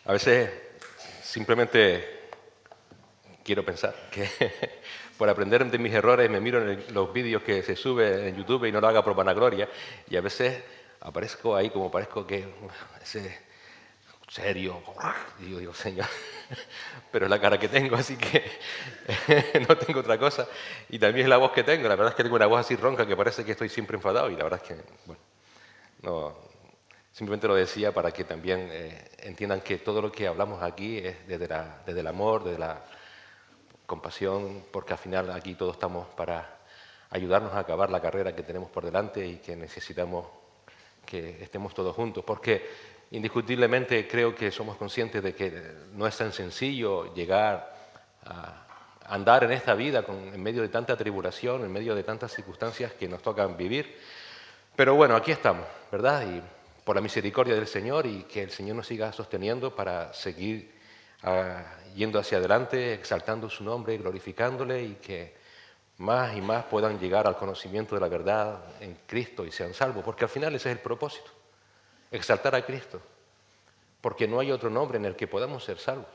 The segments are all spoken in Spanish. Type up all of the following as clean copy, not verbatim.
A veces simplemente quiero pensar que por aprender de mis errores me miro en los vídeos que se suben en YouTube y no lo haga por vanagloria, y a veces aparezco ahí como parezco que ese serio, y yo digo, Señor, pero es la cara que tengo, así que no tengo otra cosa. Y también es la voz que tengo, la verdad es que tengo una voz así ronca que parece que estoy siempre enfadado, y la verdad es que, bueno, no, simplemente lo decía para que también entiendan que todo lo que hablamos aquí es desde el amor, desde la compasión, porque al final aquí todos estamos para ayudarnos a acabar la carrera que tenemos por delante y que necesitamos que estemos todos juntos, porque indiscutiblemente creo que somos conscientes de que no es tan sencillo llegar a andar en esta vida en medio de tanta tribulación, en medio de tantas circunstancias que nos tocan vivir. Pero bueno, aquí estamos, ¿verdad? Y por la misericordia del Señor, y que el Señor nos siga sosteniendo para seguir yendo hacia adelante, exaltando su nombre, glorificándole, y que más y más puedan llegar al conocimiento de la verdad en Cristo y sean salvos, porque al final ese es el propósito, exaltar a Cristo, porque no hay otro nombre en el que podamos ser salvos.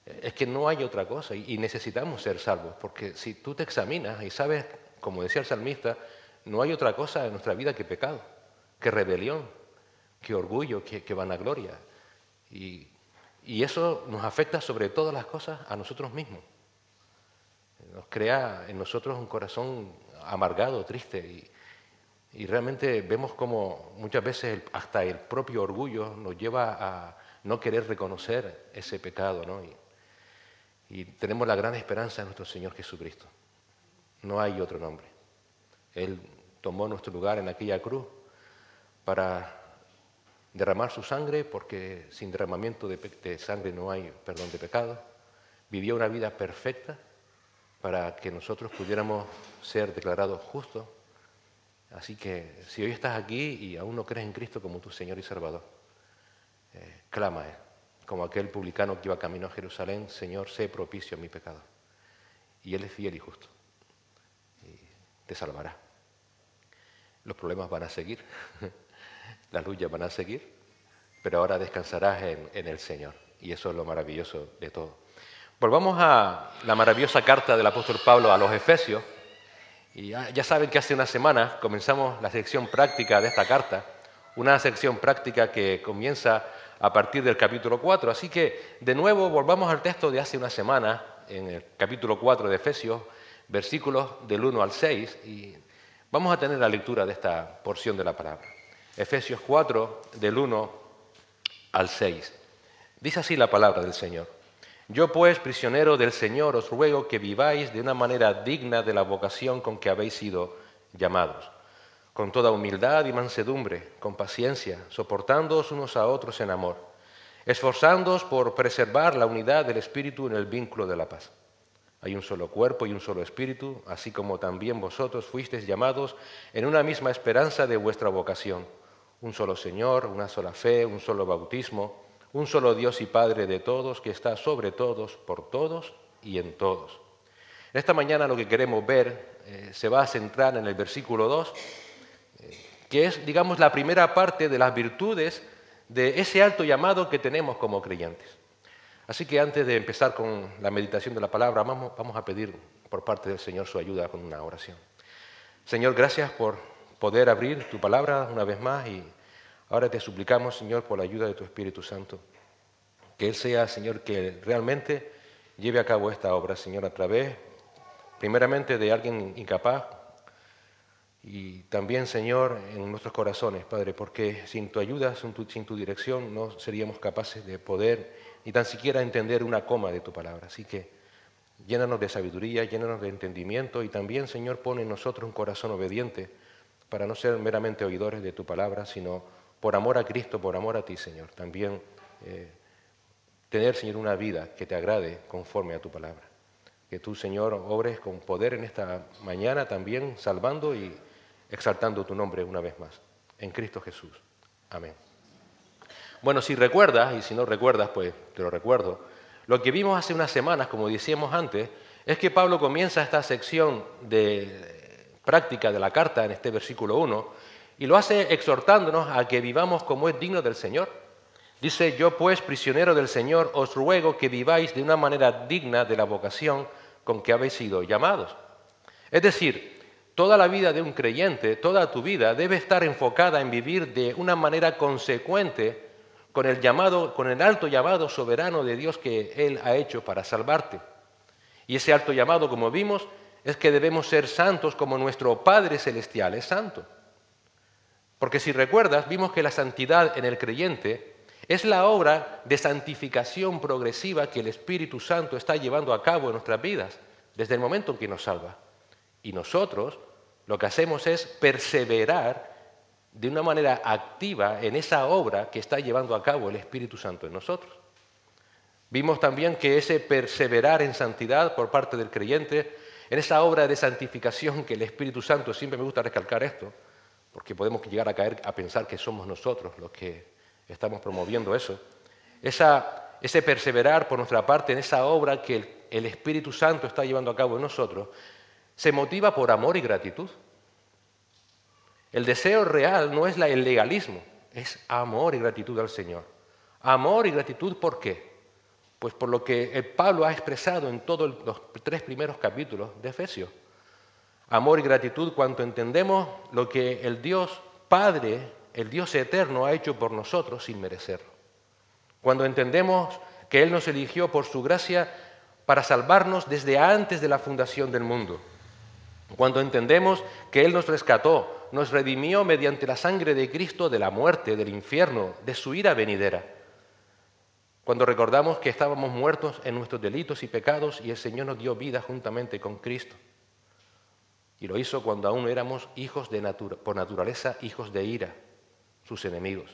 Es que no hay otra cosa y necesitamos ser salvos, porque si tú te examinas y sabes, como decía el salmista, no hay otra cosa en nuestra vida que pecado, que rebelión, que orgullo, que vanagloria. Y eso nos afecta sobre todas las cosas a nosotros mismos. Nos crea en nosotros un corazón amargado, triste, y realmente vemos como muchas veces hasta el propio orgullo nos lleva a no querer reconocer ese pecado, ¿no? Y tenemos la gran esperanza en nuestro Señor Jesucristo. No hay otro nombre. Él tomó nuestro lugar en aquella cruz para derramar su sangre, porque sin derramamiento de sangre no hay perdón de pecado. Vivió una vida perfecta para que nosotros pudiéramos ser declarados justos. Así que si hoy estás aquí y aún no crees en Cristo como tu Señor y Salvador, clama, como aquel publicano que iba camino a Jerusalén: Señor, sé propicio a mi pecado. Y Él es fiel y justo, y te salvará. Los problemas van a seguir, las luchas van a seguir, pero ahora descansarás en el Señor, y eso es lo maravilloso de todo. Volvamos a la maravillosa carta del apóstol Pablo a los Efesios. Y ya saben que hace una semana comenzamos la sección práctica de esta carta, una sección práctica que comienza a partir del capítulo 4. Así que, de nuevo, volvamos al texto de hace una semana, en el capítulo 4 de Efesios, versículos del 1 al 6, y vamos a tener la lectura de esta porción de la palabra. Efesios 4, del 1 al 6. Dice así la palabra del Señor: Yo pues, prisionero del Señor, os ruego que viváis de una manera digna de la vocación con que habéis sido llamados, con toda humildad y mansedumbre, con paciencia, soportándoos unos a otros en amor, esforzándoos por preservar la unidad del Espíritu en el vínculo de la paz. Hay un solo cuerpo y un solo Espíritu, así como también vosotros fuisteis llamados en una misma esperanza de vuestra vocación. Un solo Señor, una sola fe, un solo bautismo, un solo Dios y Padre de todos, que está sobre todos, por todos y en todos. Esta mañana lo que queremos ver se va a centrar en el versículo 2, que es, digamos, la primera parte de las virtudes de ese alto llamado que tenemos como creyentes. Así que antes de empezar con la meditación de la palabra, vamos a pedir por parte del Señor su ayuda con una oración. Señor, gracias por poder abrir tu palabra una vez más, y ahora te suplicamos, Señor, por la ayuda de tu Espíritu Santo, que Él sea, Señor, que realmente lleve a cabo esta obra, Señor, a través, primeramente, de alguien incapaz, y también, Señor, en nuestros corazones, Padre, porque sin tu ayuda, sin tu dirección, no seríamos capaces de poder ni tan siquiera entender una coma de tu palabra. Así que llénanos de sabiduría, llénanos de entendimiento, y también, Señor, pon en nosotros un corazón obediente para no ser meramente oidores de tu palabra, sino por amor a Cristo, por amor a ti, Señor. También tener, Señor, una vida que te agrade conforme a tu palabra. Que tú, Señor, obres con poder en esta mañana también, salvando y exaltando tu nombre una vez más. En Cristo Jesús. Amén. Bueno, si recuerdas, y si no recuerdas, pues te lo recuerdo, lo que vimos hace unas semanas, como decíamos antes, es que Pablo comienza esta sección de práctica de la carta en este versículo 1, y lo hace exhortándonos a que vivamos como es digno del Señor, Dice, yo pues, prisionero del Señor, os ruego que viváis de una manera digna de la vocación con que habéis sido llamados. Es decir, toda la vida de un creyente, toda tu vida, debe estar enfocada en vivir de una manera consecuente con el alto llamado soberano de Dios que Él ha hecho para salvarte. Y ese alto llamado, como vimos, es que debemos ser santos como nuestro Padre Celestial es santo. Porque si recuerdas, vimos que la santidad en el creyente es la obra de santificación progresiva que el Espíritu Santo está llevando a cabo en nuestras vidas desde el momento en que nos salva. Y nosotros lo que hacemos es perseverar de una manera activa en esa obra que está llevando a cabo el Espíritu Santo en nosotros. Vimos también que ese perseverar en santidad por parte del creyente, en esa obra de santificación que el Espíritu Santo, siempre me gusta recalcar esto, porque podemos llegar a caer a pensar que somos nosotros los que estamos promoviendo eso, ese perseverar por nuestra parte en esa obra que el Espíritu Santo está llevando a cabo en nosotros, se motiva por amor y gratitud. El deseo real no es el legalismo, es amor y gratitud al Señor. Amor y gratitud, ¿por qué? Pues por lo que Pablo ha expresado en todos los 3 primeros capítulos de Efesios. Amor y gratitud cuando entendemos lo que el Dios Padre, el Dios eterno, ha hecho por nosotros sin merecerlo. Cuando entendemos que Él nos eligió por su gracia para salvarnos desde antes de la fundación del mundo. Cuando entendemos que Él nos rescató, nos redimió mediante la sangre de Cristo de la muerte, del infierno, de su ira venidera. Cuando recordamos que estábamos muertos en nuestros delitos y pecados y el Señor nos dio vida juntamente con Cristo. Y lo hizo cuando aún éramos hijos por naturaleza, hijos de ira, sus enemigos.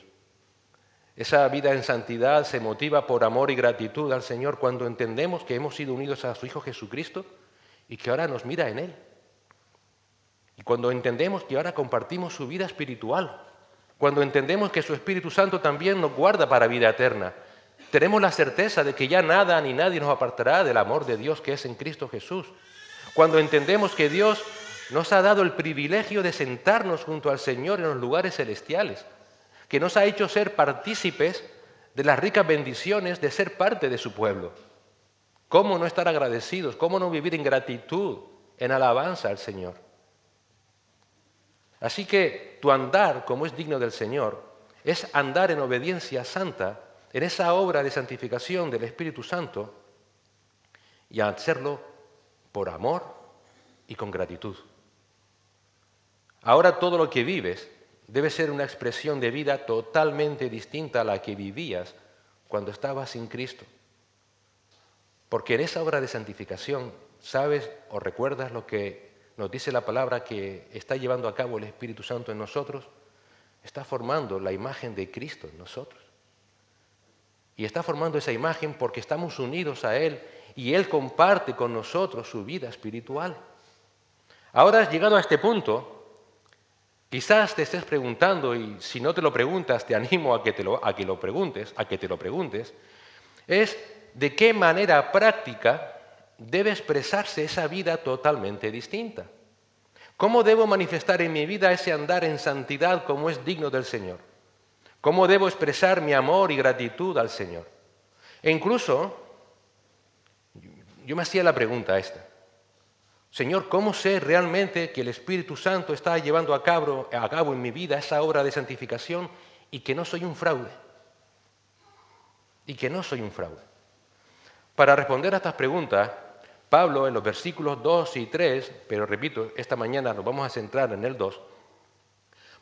Esa vida en santidad se motiva por amor y gratitud al Señor cuando entendemos que hemos sido unidos a su Hijo Jesucristo y que ahora nos mira en Él. Y cuando entendemos que ahora compartimos su vida espiritual, cuando entendemos que su Espíritu Santo también nos guarda para vida eterna, tenemos la certeza de que ya nada ni nadie nos apartará del amor de Dios que es en Cristo Jesús. Cuando entendemos que Dios nos ha dado el privilegio de sentarnos junto al Señor en los lugares celestiales, que nos ha hecho ser partícipes de las ricas bendiciones de ser parte de su pueblo. ¿Cómo no estar agradecidos? ¿Cómo no vivir en gratitud, en alabanza al Señor? Así que tu andar, como es digno del Señor, es andar en obediencia santa, en esa obra de santificación del Espíritu Santo, y hacerlo por amor y con gratitud. Ahora todo lo que vives debe ser una expresión de vida totalmente distinta a la que vivías cuando estabas sin Cristo. Porque en esa obra de santificación, sabes o recuerdas lo que nos dice la palabra que está llevando a cabo el Espíritu Santo en nosotros, está formando la imagen de Cristo en nosotros. Y está formando esa imagen porque estamos unidos a Él y Él comparte con nosotros su vida espiritual. Ahora has llegado a este punto, quizás te estés preguntando, y si no te lo preguntas, te animo a que te lo preguntes, es de qué manera práctica debe expresarse esa vida totalmente distinta. ¿Cómo debo manifestar en mi vida ese andar en santidad como es digno del Señor? ¿Cómo debo expresar mi amor y gratitud al Señor? E incluso, yo me hacía la pregunta esta. Señor, ¿cómo sé realmente que el Espíritu Santo está llevando a cabo en mi vida esa obra de santificación y que no soy un fraude? Y que no soy un fraude. Para responder a estas preguntas, Pablo en los versículos 2 y 3, pero repito, esta mañana nos vamos a centrar en el 2,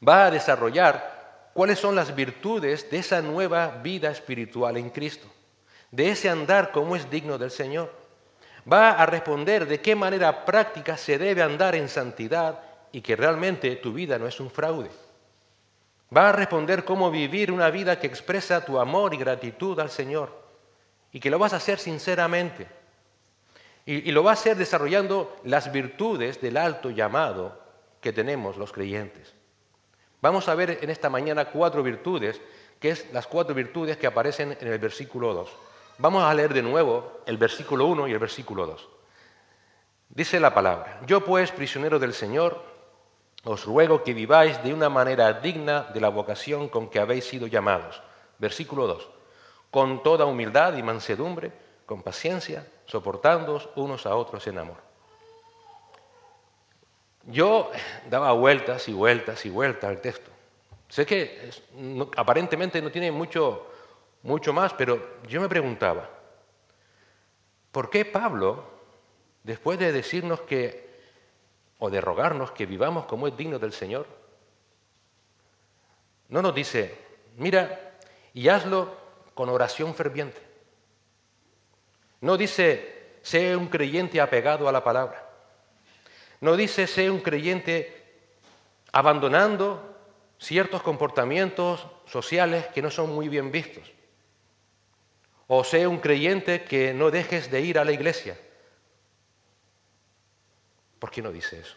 va a desarrollar cuáles son las virtudes de esa nueva vida espiritual en Cristo, de ese andar como es digno del Señor. Va a responder de qué manera práctica se debe andar en santidad y que realmente tu vida no es un fraude. Va a responder cómo vivir una vida que expresa tu amor y gratitud al Señor y que lo vas a hacer sinceramente. Y lo va a hacer desarrollando las virtudes del alto llamado que tenemos los creyentes. Vamos a ver en esta mañana 4 virtudes, que es las 4 virtudes que aparecen en el versículo 2. Vamos a leer de nuevo el versículo 1 y el versículo 2. Dice la palabra: Yo pues, prisionero del Señor, os ruego que viváis de una manera digna de la vocación con que habéis sido llamados. Versículo 2. con toda humildad y mansedumbre, con paciencia, soportándoos unos a otros en amor. Yo daba vueltas y vueltas y vueltas al texto. Sé que aparentemente no tiene mucho más, pero yo me preguntaba, ¿por qué Pablo, después de decirnos o de rogarnos que vivamos como es digno del Señor, no nos dice, mira, y hazlo con oración ferviente? No dice, sé un creyente apegado a la palabra. No dice, sé un creyente abandonando ciertos comportamientos sociales que no son muy bien vistos. O sé un creyente que no dejes de ir a la iglesia. ¿Por qué no dice eso?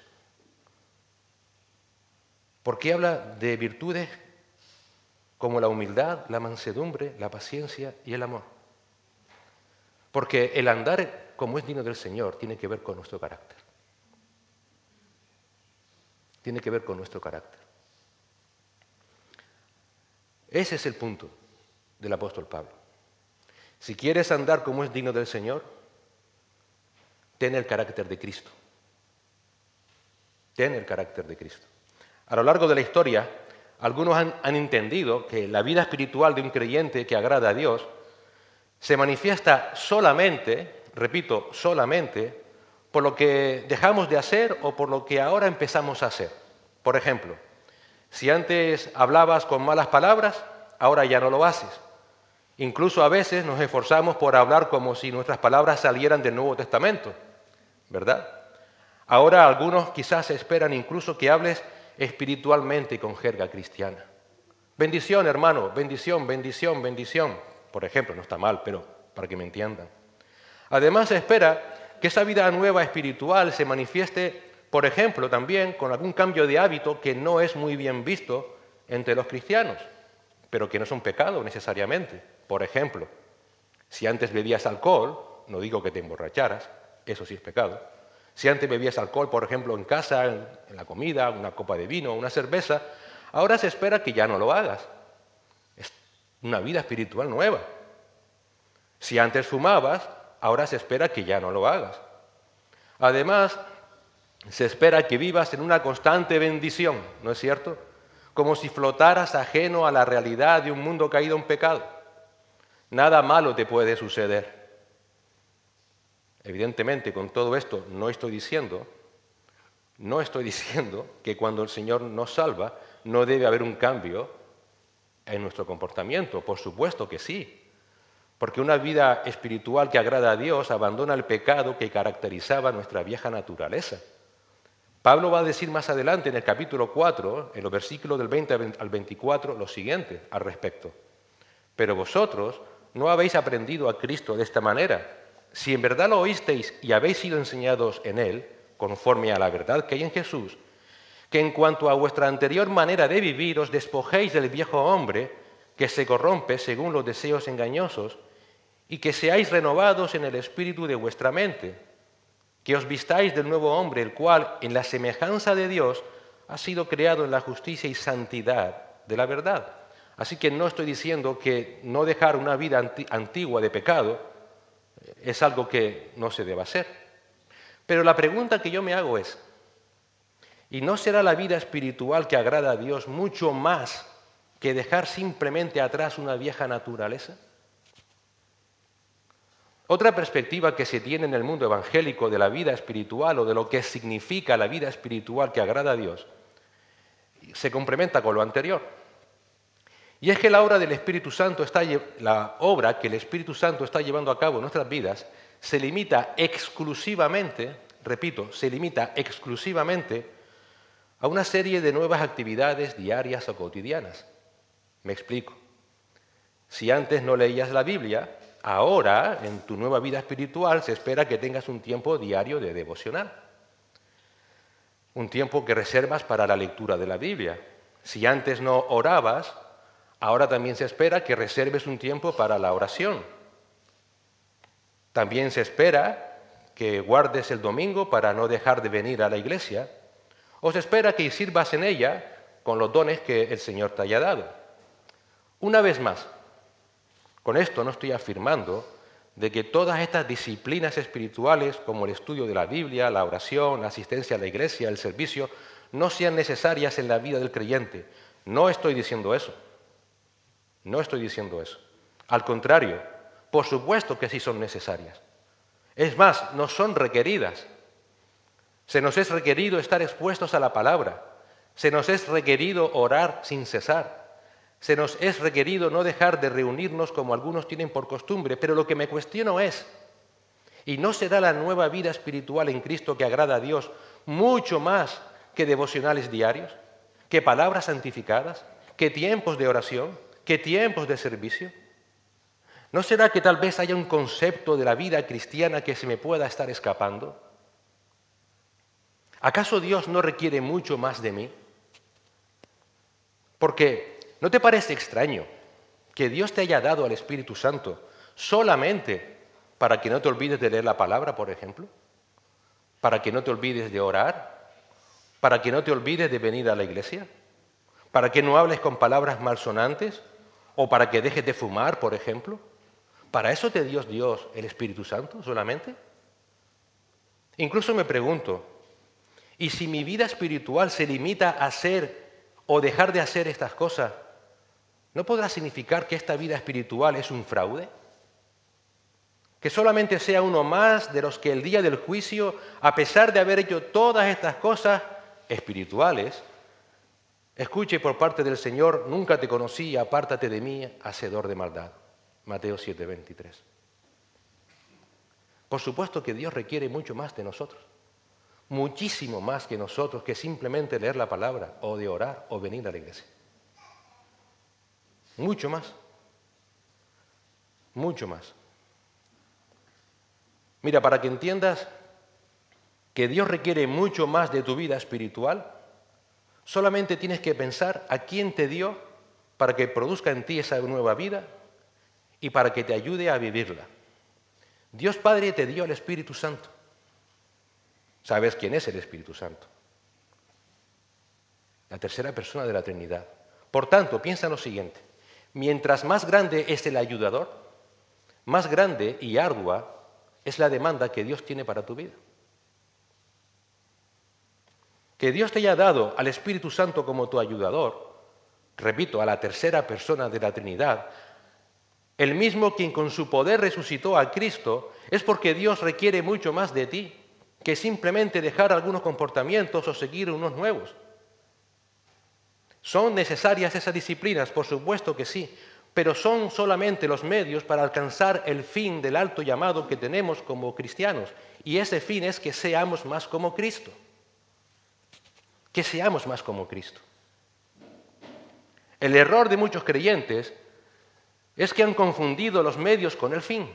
¿Por qué habla de virtudes como la humildad, la mansedumbre, la paciencia y el amor? Porque el andar como es digno del Señor tiene que ver con nuestro carácter. Tiene que ver con nuestro carácter. Ese es el punto del apóstol Pablo. Si quieres andar como es digno del Señor, ten el carácter de Cristo. Ten el carácter de Cristo. A lo largo de la historia, algunos han entendido que la vida espiritual de un creyente que agrada a Dios se manifiesta solamente, repito, solamente, por lo que dejamos de hacer o por lo que ahora empezamos a hacer. Por ejemplo, si antes hablabas con malas palabras, ahora ya no lo haces. Incluso a veces nos esforzamos por hablar como si nuestras palabras salieran del Nuevo Testamento, ¿verdad? Ahora algunos quizás esperan incluso que hables espiritualmente con jerga cristiana. Bendición, hermano, bendición, bendición, bendición. Por ejemplo, no está mal, pero para que me entiendan. Además se espera que esa vida nueva espiritual se manifieste, por ejemplo, también con algún cambio de hábito que no es muy bien visto entre los cristianos, pero que no es un pecado necesariamente. Por ejemplo, si antes bebías alcohol, no digo que te emborracharas, eso sí es pecado. Si antes bebías alcohol, por ejemplo, en casa, en la comida, una copa de vino, una cerveza, ahora se espera que ya no lo hagas. Es una vida espiritual nueva. Si antes fumabas, ahora se espera que ya no lo hagas. Además, se espera que vivas en una constante bendición, ¿no es cierto? Como si flotaras ajeno a la realidad de un mundo caído en pecado. Nada malo te puede suceder. Evidentemente, con todo esto no estoy diciendo que cuando el Señor nos salva no debe haber un cambio en nuestro comportamiento. Por supuesto que sí, porque una vida espiritual que agrada a Dios abandona el pecado que caracterizaba nuestra vieja naturaleza. Pablo va a decir más adelante en el capítulo 4, en los versículos del 20 al 24, lo siguiente al respecto. Pero vosotros no habéis aprendido a Cristo de esta manera. Si en verdad lo oísteis y habéis sido enseñados en Él, conforme a la verdad que hay en Jesús, que en cuanto a vuestra anterior manera de vivir os despojéis del viejo hombre que se corrompe según los deseos engañosos y que seáis renovados en el espíritu de vuestra mente, que os vistáis del nuevo hombre, el cual, en la semejanza de Dios, ha sido creado en la justicia y santidad de la verdad. Así que no estoy diciendo que no dejar una vida antigua de pecado es algo que no se deba hacer. Pero la pregunta que yo me hago es, ¿y no será la vida espiritual que agrada a Dios mucho más que dejar simplemente atrás una vieja naturaleza? Otra perspectiva que se tiene en el mundo evangélico de la vida espiritual o de lo que significa la vida espiritual que agrada a Dios se complementa con lo anterior. Y es que la obra del Espíritu Santo la obra que el Espíritu Santo está llevando a cabo en nuestras vidas se limita exclusivamente, repito, se limita exclusivamente a una serie de nuevas actividades diarias o cotidianas. Me explico. Si antes no leías la Biblia, ahora, en tu nueva vida espiritual, se espera que tengas un tiempo diario de devocional. Un tiempo que reservas para la lectura de la Biblia. Si antes no orabas, ahora también se espera que reserves un tiempo para la oración. También se espera que guardes el domingo para no dejar de venir a la iglesia, o se espera que sirvas en ella con los dones que el Señor te haya dado. Una vez más, Con esto no estoy afirmando de que todas estas disciplinas espirituales, como el estudio de la Biblia, la oración, la asistencia a la iglesia, el servicio, no sean necesarias en la vida del creyente. No estoy diciendo eso. No estoy diciendo eso. Al contrario, por supuesto que sí son necesarias. Es más, no son requeridas. Se nos es requerido estar expuestos a la palabra. Se nos es requerido orar sin cesar. Se nos es requerido no dejar de reunirnos como algunos tienen por costumbre, pero lo que me cuestiono es, ¿y no será la nueva vida espiritual en Cristo que agrada a Dios mucho más que devocionales diarios, que palabras santificadas, que tiempos de oración, que tiempos de servicio? ¿No será que tal vez haya un concepto de la vida cristiana que se me pueda estar escapando? ¿Acaso Dios no requiere mucho más de mí? Porque ¿no te parece extraño que Dios te haya dado al Espíritu Santo solamente para que no te olvides de leer la palabra, por ejemplo? ¿Para que no te olvides de orar? ¿Para que no te olvides de venir a la iglesia? ¿Para que no hables con palabras malsonantes? ¿O para que dejes de fumar, por ejemplo? ¿Para eso te dio Dios el Espíritu Santo solamente? Incluso me pregunto, ¿y si mi vida espiritual se limita a hacer o dejar de hacer estas cosas, ¿no podrá significar que esta vida espiritual es un fraude? Que solamente sea uno más de los que el día del juicio, a pesar de haber hecho todas estas cosas espirituales, escuche por parte del Señor: nunca te conocí, apártate de mí, hacedor de maldad. Mateo 7:23. Por supuesto que Dios requiere mucho más de nosotros, muchísimo más que nosotros, que simplemente leer la palabra o de orar o venir a la iglesia. Mucho más. Mucho más. Mira, para que entiendas que Dios requiere mucho más de tu vida espiritual, solamente tienes que pensar a quién te dio para que produzca en ti esa nueva vida y para que te ayude a vivirla. Dios Padre te dio el Espíritu Santo. ¿Sabes quién es el Espíritu Santo? La tercera persona de la Trinidad. Por tanto, piensa en lo siguiente: mientras más grande es el ayudador, más grande y ardua es la demanda que Dios tiene para tu vida. Que Dios te haya dado al Espíritu Santo como tu ayudador, repito, a la tercera persona de la Trinidad, el mismo quien con su poder resucitó a Cristo, es porque Dios requiere mucho más de ti que simplemente dejar algunos comportamientos o seguir unos nuevos. ¿Son necesarias esas disciplinas? Por supuesto que sí, pero son solamente los medios para alcanzar el fin del alto llamado que tenemos como cristianos, y ese fin es que seamos más como Cristo. Que seamos más como Cristo. El error de muchos creyentes es que han confundido los medios con el fin.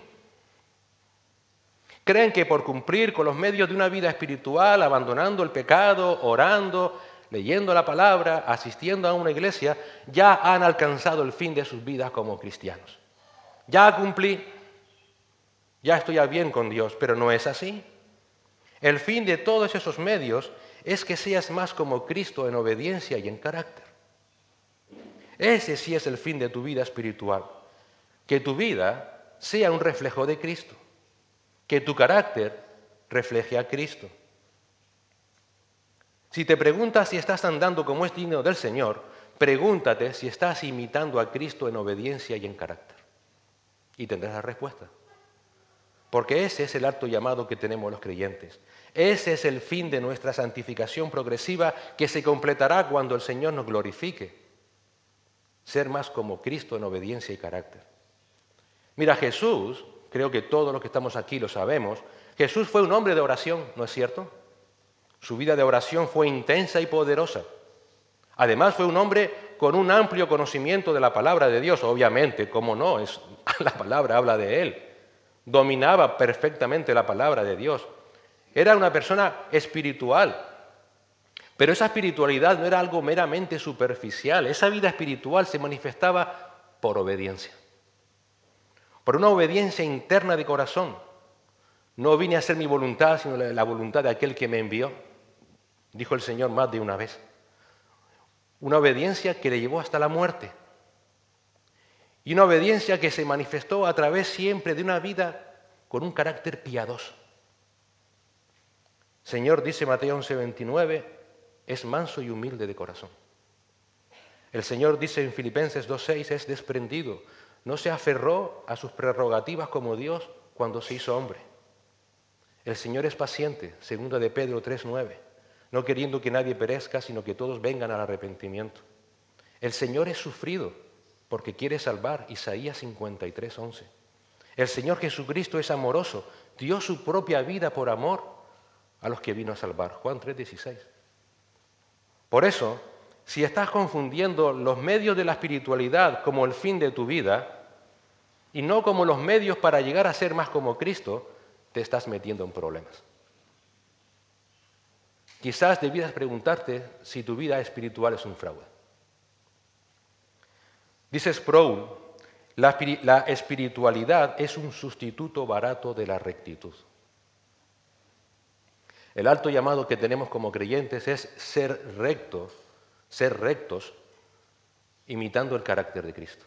Creen que por cumplir con los medios de una vida espiritual, abandonando el pecado, orando, leyendo la palabra, asistiendo a una iglesia, ya han alcanzado el fin de sus vidas como cristianos. Ya cumplí, ya estoy a bien con Dios, pero no es así. El fin de todos esos medios es que seas más como Cristo en obediencia y en carácter. Ese sí es el fin de tu vida espiritual. Que tu vida sea un reflejo de Cristo. Que tu carácter refleje a Cristo. Si te preguntas si estás andando como es digno del Señor, pregúntate si estás imitando a Cristo en obediencia y en carácter. Y tendrás la respuesta. Porque ese es el alto llamado que tenemos los creyentes. Ese es el fin de nuestra santificación progresiva que se completará cuando el Señor nos glorifique. Ser más como Cristo en obediencia y carácter. Mira, Jesús, creo que todos los que estamos aquí lo sabemos, Jesús fue un hombre de oración, ¿no es cierto? Su vida de oración fue intensa y poderosa. Además fue un hombre con un amplio conocimiento de la palabra de Dios, obviamente, cómo no, la palabra habla de él. Dominaba perfectamente la palabra de Dios. Era una persona espiritual, pero esa espiritualidad no era algo meramente superficial. Esa vida espiritual se manifestaba por obediencia, por una obediencia interna de corazón. No vine a hacer mi voluntad, sino la voluntad de aquel que me envió, dijo el Señor más de una vez. Una obediencia que le llevó hasta la muerte. Y una obediencia que se manifestó a través siempre de una vida con un carácter piadoso. Señor, dice Mateo 11:29, es manso y humilde de corazón. El Señor dice en Filipenses 2:6, es desprendido. No se aferró a sus prerrogativas como Dios cuando se hizo hombre. El Señor es paciente, segunda de Pedro 3:9, no queriendo que nadie perezca, sino que todos vengan al arrepentimiento. El Señor es sufrido porque quiere salvar, Isaías 53:11. El Señor Jesucristo es amoroso, dio su propia vida por amor a los que vino a salvar, Juan 3:16. Por eso, si estás confundiendo los medios de la espiritualidad como el fin de tu vida y no como los medios para llegar a ser más como Cristo, te estás metiendo en problemas. Quizás debieras preguntarte si tu vida espiritual es un fraude. Dice Sproul, la espiritualidad es un sustituto barato de la rectitud. El alto llamado que tenemos como creyentes es ser rectos, imitando el carácter de Cristo.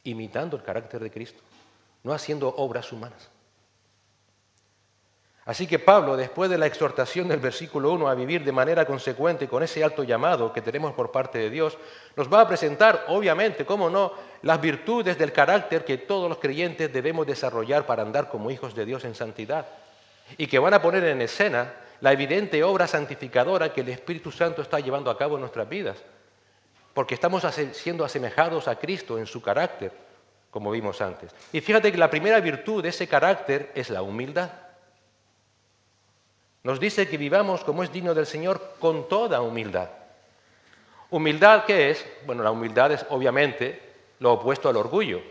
Imitando el carácter de Cristo, no haciendo obras humanas. Así que Pablo, después de la exhortación del versículo 1 a vivir de manera consecuente con ese alto llamado que tenemos por parte de Dios, nos va a presentar, obviamente, cómo no, las virtudes del carácter que todos los creyentes debemos desarrollar para andar como hijos de Dios en santidad, y que van a poner en escena la evidente obra santificadora que el Espíritu Santo está llevando a cabo en nuestras vidas, porque estamos siendo asemejados a Cristo en su carácter, como vimos antes. Y fíjate que la primera virtud de ese carácter es la humildad. Nos dice que vivamos como es digno del Señor con toda humildad. ¿Humildad qué es? Bueno, la humildad es obviamente lo opuesto al orgullo.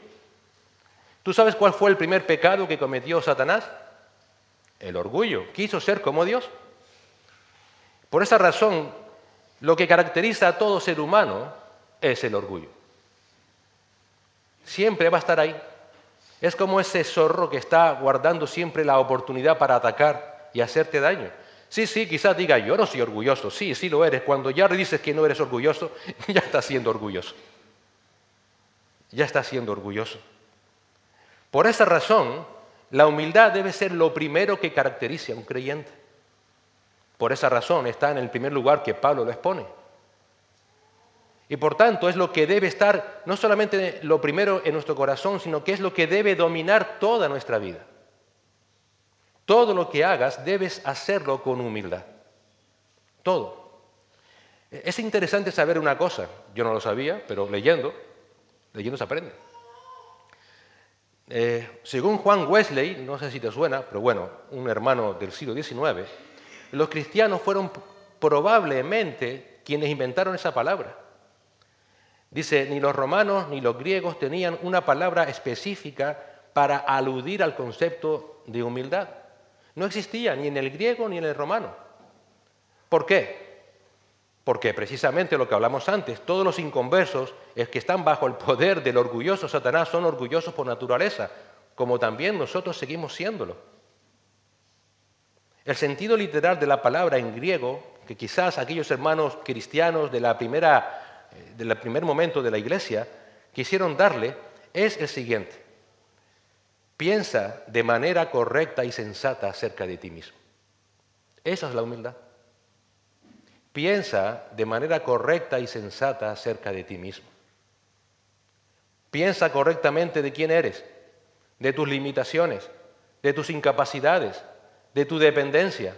¿Tú sabes cuál fue el primer pecado que cometió Satanás? El orgullo. Quiso ser como Dios. Por esa razón, lo que caracteriza a todo ser humano es el orgullo. Siempre va a estar ahí. Es como ese zorro que está guardando siempre la oportunidad para atacar y hacerte daño. Sí, quizás diga, yo no soy orgulloso. Sí lo eres. Cuando ya dices que no eres orgulloso, ya estás siendo orgulloso. Ya estás siendo orgulloso. Por esa razón, la humildad debe ser lo primero que caracteriza a un creyente. Por esa razón está en el primer lugar que Pablo lo expone. Y por tanto es lo que debe estar, no solamente lo primero en nuestro corazón, sino que es lo que debe dominar toda nuestra vida. Todo lo que hagas debes hacerlo con humildad. Todo. Es interesante saber una cosa, yo no lo sabía, pero leyendo se aprende. Según Juan Wesley, no sé si te suena, pero bueno, un hermano del siglo XIX, los cristianos fueron probablemente quienes inventaron esa palabra. Dice, ni los romanos ni los griegos tenían una palabra específica para aludir al concepto de humildad. No existía ni en el griego ni en el romano. ¿Por qué? Porque precisamente lo que hablamos antes, todos los inconversos que están bajo el poder del orgulloso Satanás son orgullosos por naturaleza, como también nosotros seguimos siéndolo. El sentido literal de la palabra en griego, que quizás aquellos hermanos cristianos del primer momento de la iglesia quisieron darle, es el siguiente. Piensa de manera correcta y sensata acerca de ti mismo. Esa es la humildad. Piensa de manera correcta y sensata acerca de ti mismo. Piensa correctamente de quién eres, de tus limitaciones, de tus incapacidades, de tu dependencia.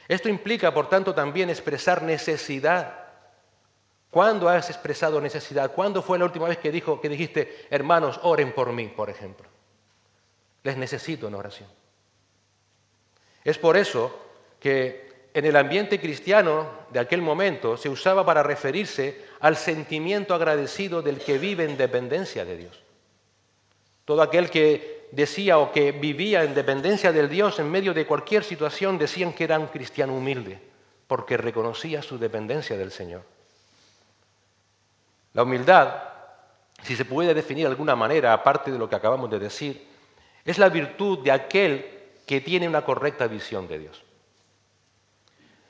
Esto implica, por tanto, también expresar necesidad. ¿Cuándo has expresado necesidad? ¿Cuándo fue la última vez que dijiste, hermanos, oren por mí, por ejemplo? Les necesito en oración. Es por eso que en el ambiente cristiano de aquel momento se usaba para referirse al sentimiento agradecido del que vive en dependencia de Dios. Todo aquel que decía o que vivía en dependencia del Dios en medio de cualquier situación decían que era un cristiano humilde, porque reconocía su dependencia del Señor. La humildad, si se puede definir de alguna manera, aparte de lo que acabamos de decir, es la virtud de aquel que tiene una correcta visión de Dios.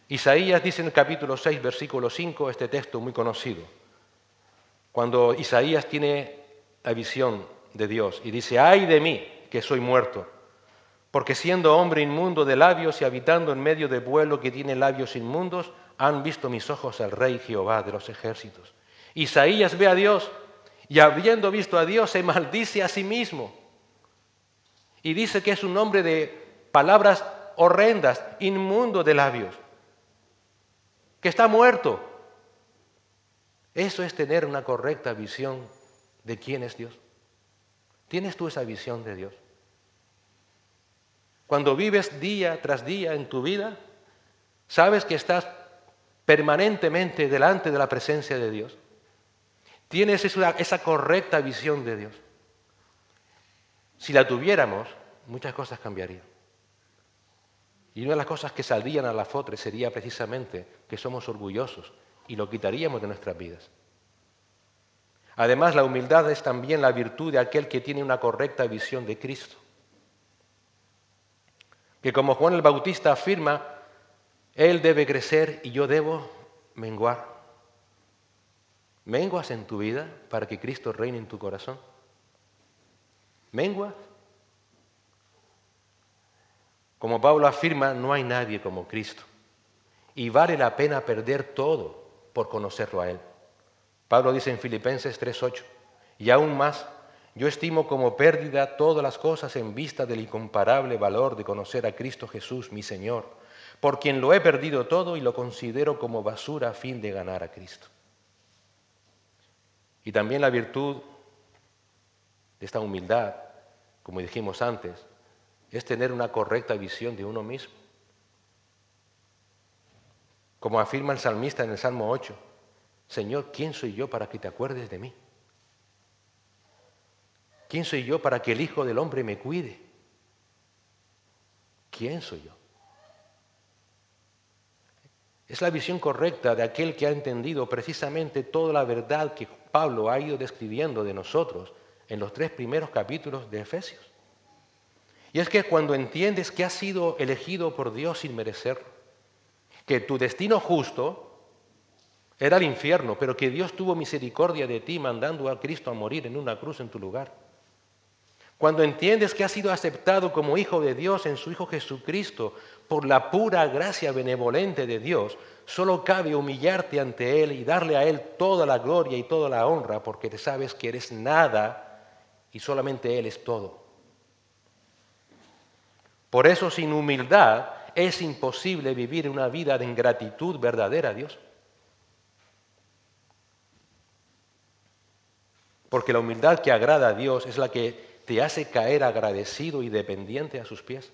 Isaías dice en el capítulo 6, versículo 5, este texto muy conocido. Cuando Isaías tiene la visión de Dios y dice: ¡ay de mí, que soy muerto! Porque siendo hombre inmundo de labios y habitando en medio de pueblo que tiene labios inmundos, han visto mis ojos al Rey Jehová de los ejércitos. Isaías ve a Dios y habiendo visto a Dios se maldice a sí mismo. Y dice que es un hombre de palabras horrendas, inmundo de labios, que está muerto. Eso es tener una correcta visión de quién es Dios. ¿Tienes tú esa visión de Dios? Cuando vives día tras día en tu vida, sabes que estás permanentemente delante de la presencia de Dios. Tienes esa correcta visión de Dios. Si la tuviéramos, muchas cosas cambiarían. Y una de las cosas que saldrían a la fotre sería precisamente que somos orgullosos y lo quitaríamos de nuestras vidas. Además, la humildad es también la virtud de aquel que tiene una correcta visión de Cristo. Que como Juan el Bautista afirma, Él debe crecer y yo debo menguar. ¿Menguas en tu vida para que Cristo reine en tu corazón? ¿Menguas? Como Pablo afirma, no hay nadie como Cristo. Y vale la pena perder todo por conocerlo a Él. Pablo dice en Filipenses 3:8, y aún más, yo estimo como pérdida todas las cosas en vista del incomparable valor de conocer a Cristo Jesús, mi Señor, por quien lo he perdido todo y lo considero como basura a fin de ganar a Cristo. Y también la virtud de esta humildad, como dijimos antes, es tener una correcta visión de uno mismo. Como afirma el salmista en el Salmo 8, Señor, ¿quién soy yo para que te acuerdes de mí? ¿Quién soy yo para que el Hijo del Hombre me cuide? ¿Quién soy yo? Es la visión correcta de aquel que ha entendido precisamente toda la verdad que Pablo ha ido describiendo de nosotros en los 3 primeros capítulos de Efesios. Y es que cuando entiendes que has sido elegido por Dios sin merecerlo, que tu destino justo era el infierno, pero que Dios tuvo misericordia de ti mandando a Cristo a morir en una cruz en tu lugar. Cuando entiendes que has sido aceptado como hijo de Dios en su Hijo Jesucristo por la pura gracia benevolente de Dios, solo cabe humillarte ante Él y darle a Él toda la gloria y toda la honra porque te sabes que eres nada y solamente Él es todo. Por eso sin humildad es imposible vivir una vida de ingratitud verdadera a Dios. Porque la humildad que agrada a Dios es la que te hace caer agradecido y dependiente a sus pies.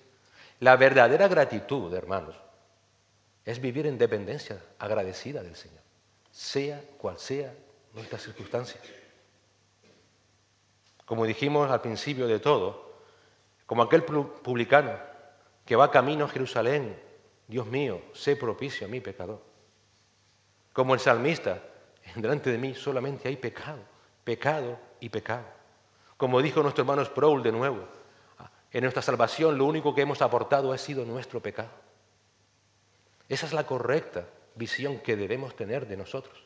La verdadera gratitud, hermanos, es vivir en dependencia agradecida del Señor, sea cual sea nuestras circunstancias. Como dijimos al principio de todo, como aquel publicano que va camino a Jerusalén, Dios mío, sé propicio a mi pecador. Como el salmista, delante de mí solamente hay pecado, pecado y pecado. Como dijo nuestro hermano Sproul de nuevo, en nuestra salvación lo único que hemos aportado ha sido nuestro pecado. Esa es la correcta visión que debemos tener de nosotros.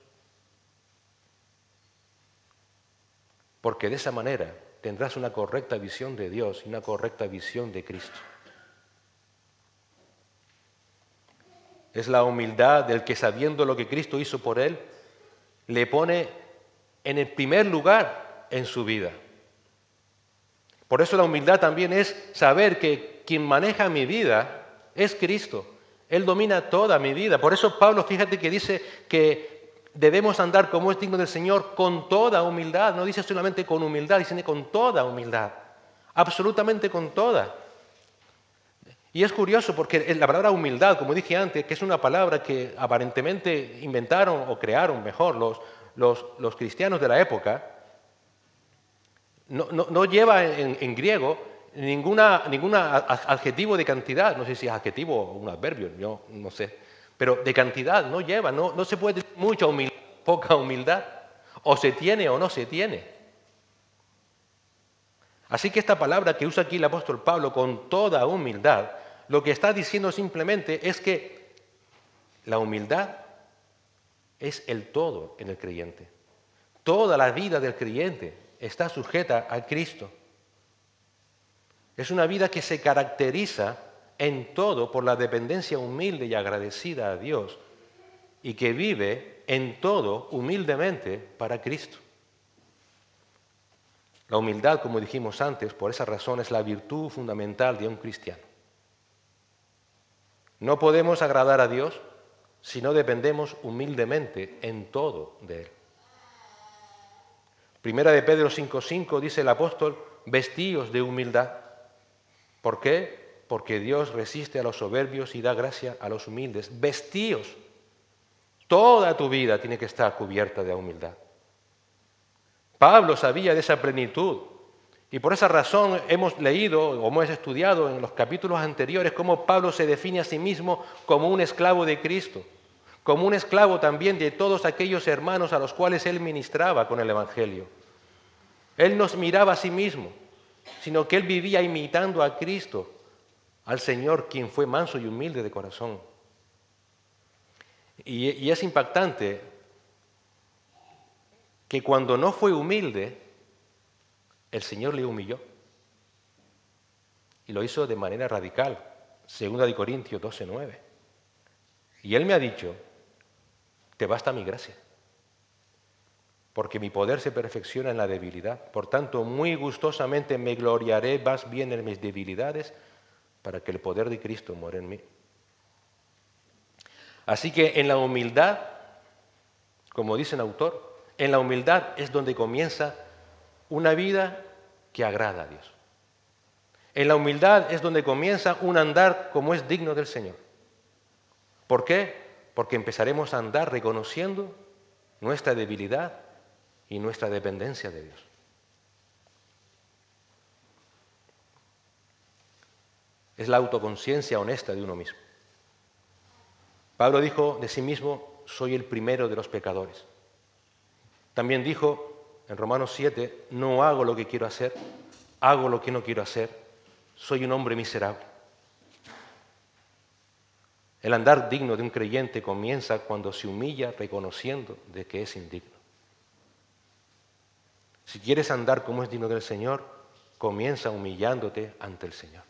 Porque de esa manera tendrás una correcta visión de Dios y una correcta visión de Cristo. Es la humildad del que sabiendo lo que Cristo hizo por él, le pone en el primer lugar en su vida. Por eso la humildad también es saber que quien maneja mi vida es Cristo. Él domina toda mi vida. Por eso Pablo, fíjate que dice que debemos andar como es digno del Señor con toda humildad. No dice solamente con humildad, dice con toda humildad. Absolutamente con toda. Y es curioso porque la palabra humildad, como dije antes, que es una palabra que aparentemente inventaron o crearon mejor los cristianos de la época, no lleva en griego ningún adjetivo de cantidad. No sé si es adjetivo o un adverbio, yo no sé. Pero de cantidad no lleva, no se puede tener mucha humildad, poca humildad. O se tiene o no se tiene. Así que esta palabra que usa aquí el apóstol Pablo con toda humildad, lo que está diciendo simplemente es que la humildad es el todo en el creyente. Toda la vida del creyente está sujeta a Cristo. Es una vida que se caracteriza en todo por la dependencia humilde y agradecida a Dios y que vive en todo humildemente para Cristo. La humildad, como dijimos antes, por esa razón es la virtud fundamental de un cristiano. No podemos agradar a Dios si no dependemos humildemente en todo de Él. Primera de Pedro 5:5 dice el apóstol, vestíos de humildad. ¿Por qué? Porque Dios resiste a los soberbios y da gracia a los humildes. Vestíos. Toda tu vida tiene que estar cubierta de humildad. Pablo sabía de esa plenitud y por esa razón hemos leído o hemos estudiado en los capítulos anteriores cómo Pablo se define a sí mismo como un esclavo de Cristo, como un esclavo también de todos aquellos hermanos a los cuales él ministraba con el Evangelio. Él no miraba a sí mismo, sino que él vivía imitando a Cristo, al Señor, quien fue manso y humilde de corazón. Y es impactante que cuando no fue humilde, el Señor le humilló. Y lo hizo de manera radical. 2 Corintios 12:9. Y Él me ha dicho, te basta mi gracia, porque mi poder se perfecciona en la debilidad. Por tanto, muy gustosamente me gloriaré más bien en mis debilidades, para que el poder de Cristo muera en mí. Así que en la humildad, como dice el autor, en la humildad es donde comienza una vida que agrada a Dios. En la humildad es donde comienza un andar como es digno del Señor. ¿Por qué? Porque empezaremos a andar reconociendo nuestra debilidad y nuestra dependencia de Dios. Es la autoconciencia honesta de uno mismo. Pablo dijo de sí mismo, soy el primero de los pecadores. También dijo en Romanos 7, no hago lo que quiero hacer, hago lo que no quiero hacer, soy un hombre miserable. El andar digno de un creyente comienza cuando se humilla reconociendo de que es indigno. Si quieres andar como es digno del Señor, comienza humillándote ante el Señor.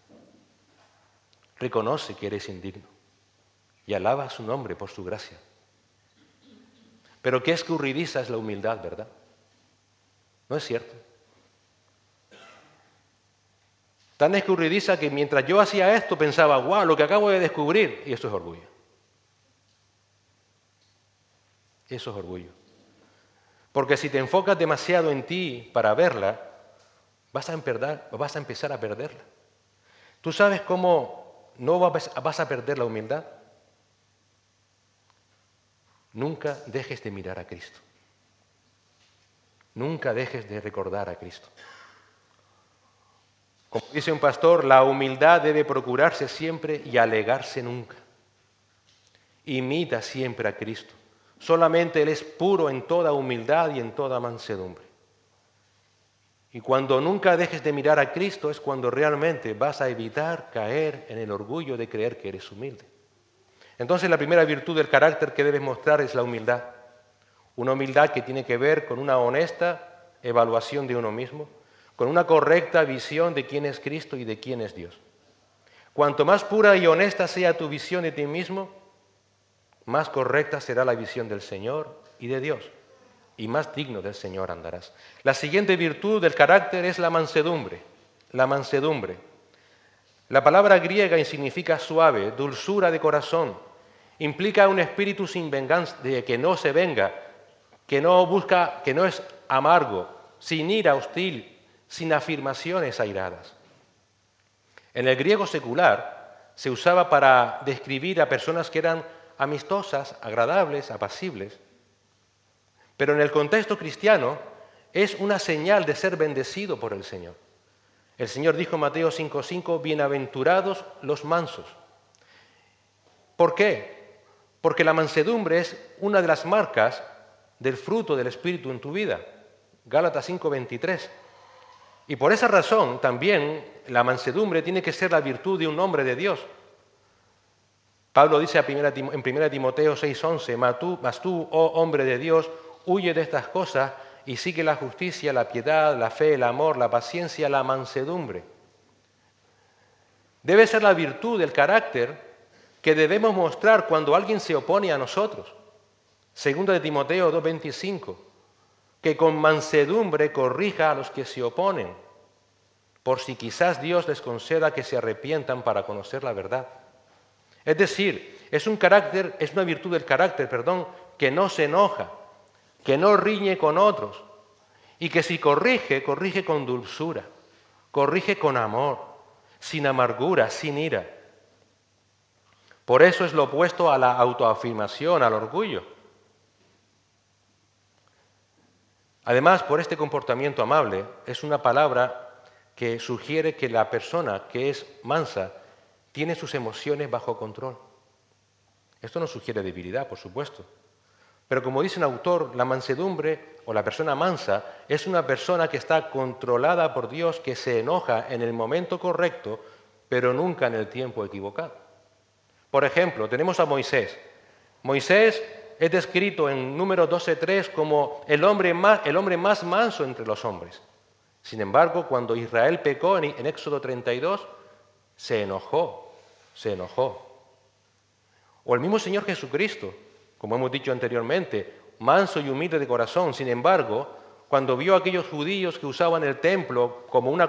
Reconoce que eres indigno y alaba su nombre por su gracia. Pero qué escurridiza es la humildad, ¿verdad? ¿No es cierto? Tan escurridiza que mientras yo hacía esto pensaba, ¡guau! Lo que acabo de descubrir. Y eso es orgullo. Eso es orgullo. Porque si te enfocas demasiado en ti para verla, vas a empezar a perderla. ¿Tú sabes cómo no vas a perder la humildad? Nunca dejes de mirar a Cristo. Nunca dejes de recordar a Cristo. Como dice un pastor, la humildad debe procurarse siempre y alegarse nunca. Imita siempre a Cristo. Solamente Él es puro en toda humildad y en toda mansedumbre. Y cuando nunca dejes de mirar a Cristo es cuando realmente vas a evitar caer en el orgullo de creer que eres humilde. Entonces la primera virtud del carácter que debes mostrar es la humildad. Una humildad que tiene que ver con una honesta evaluación de uno mismo, con una correcta visión de quién es Cristo y de quién es Dios. Cuanto más pura y honesta sea tu visión de ti mismo, más correcta será la visión del Señor y de Dios, y más digno del Señor andarás. La siguiente virtud del carácter es la mansedumbre. La mansedumbre. La palabra griega significa suave, dulzura de corazón. Implica un espíritu sin venganza, de que no se venga, que no busca, que no es amargo, sin ira hostil, sin afirmaciones airadas. En el griego secular se usaba para describir a personas que eran amistosas, agradables, apacibles. Pero en el contexto cristiano es una señal de ser bendecido por el Señor. El Señor dijo en Mateo 5:5, bienaventurados los mansos. ¿Por qué? Porque la mansedumbre es una de las marcas del fruto del Espíritu en tu vida. Gálatas 5:23. Y por esa razón también la mansedumbre tiene que ser la virtud de un hombre de Dios. Pablo dice en 1 Timoteo 6:11, mas tú, oh hombre de Dios, huye de estas cosas y sigue la justicia, la piedad, la fe, el amor, la paciencia, la mansedumbre. Debe ser la virtud del carácter que debemos mostrar cuando alguien se opone a nosotros. Segunda de Timoteo 2:25, que con mansedumbre corrija a los que se oponen, por si quizás Dios les conceda que se arrepientan para conocer la verdad. Es decir, es una virtud del carácter, que no se enoja, que no riñe con otros, y que si corrige, corrige con dulzura, corrige con amor, sin amargura, sin ira. Por eso es lo opuesto a la autoafirmación, al orgullo. Además, por este comportamiento amable, es una palabra que sugiere que la persona que es mansa tiene sus emociones bajo control. Esto no sugiere debilidad, por supuesto. Pero como dice un autor, la mansedumbre o la persona mansa es una persona que está controlada por Dios, que se enoja en el momento correcto, pero nunca en el tiempo equivocado. Por ejemplo, tenemos a Moisés. Moisés es descrito en Números 12:3 como el hombre más manso entre los hombres. Sin embargo, cuando Israel pecó en Éxodo 32, se enojó. O el mismo Señor Jesucristo, como hemos dicho anteriormente, manso y humilde de corazón. Sin embargo, cuando vio a aquellos judíos que usaban el templo como un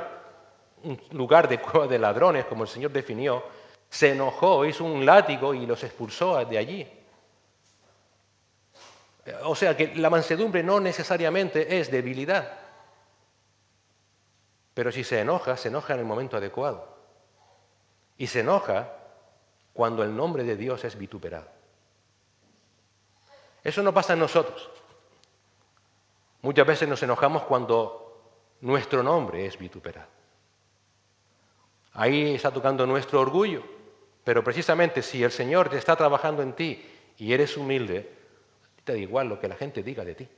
lugar de cueva de ladrones, como el Señor definió, se enojó, hizo un látigo y los expulsó de allí. O sea que la mansedumbre no necesariamente es debilidad. Pero si se enoja en el momento adecuado. Y se enoja cuando el nombre de Dios es vituperado. Eso no pasa en nosotros. Muchas veces nos enojamos cuando nuestro nombre es vituperado. Ahí está tocando nuestro orgullo. Pero precisamente si el Señor te está trabajando en ti y eres humilde, te da igual lo que la gente diga de ti.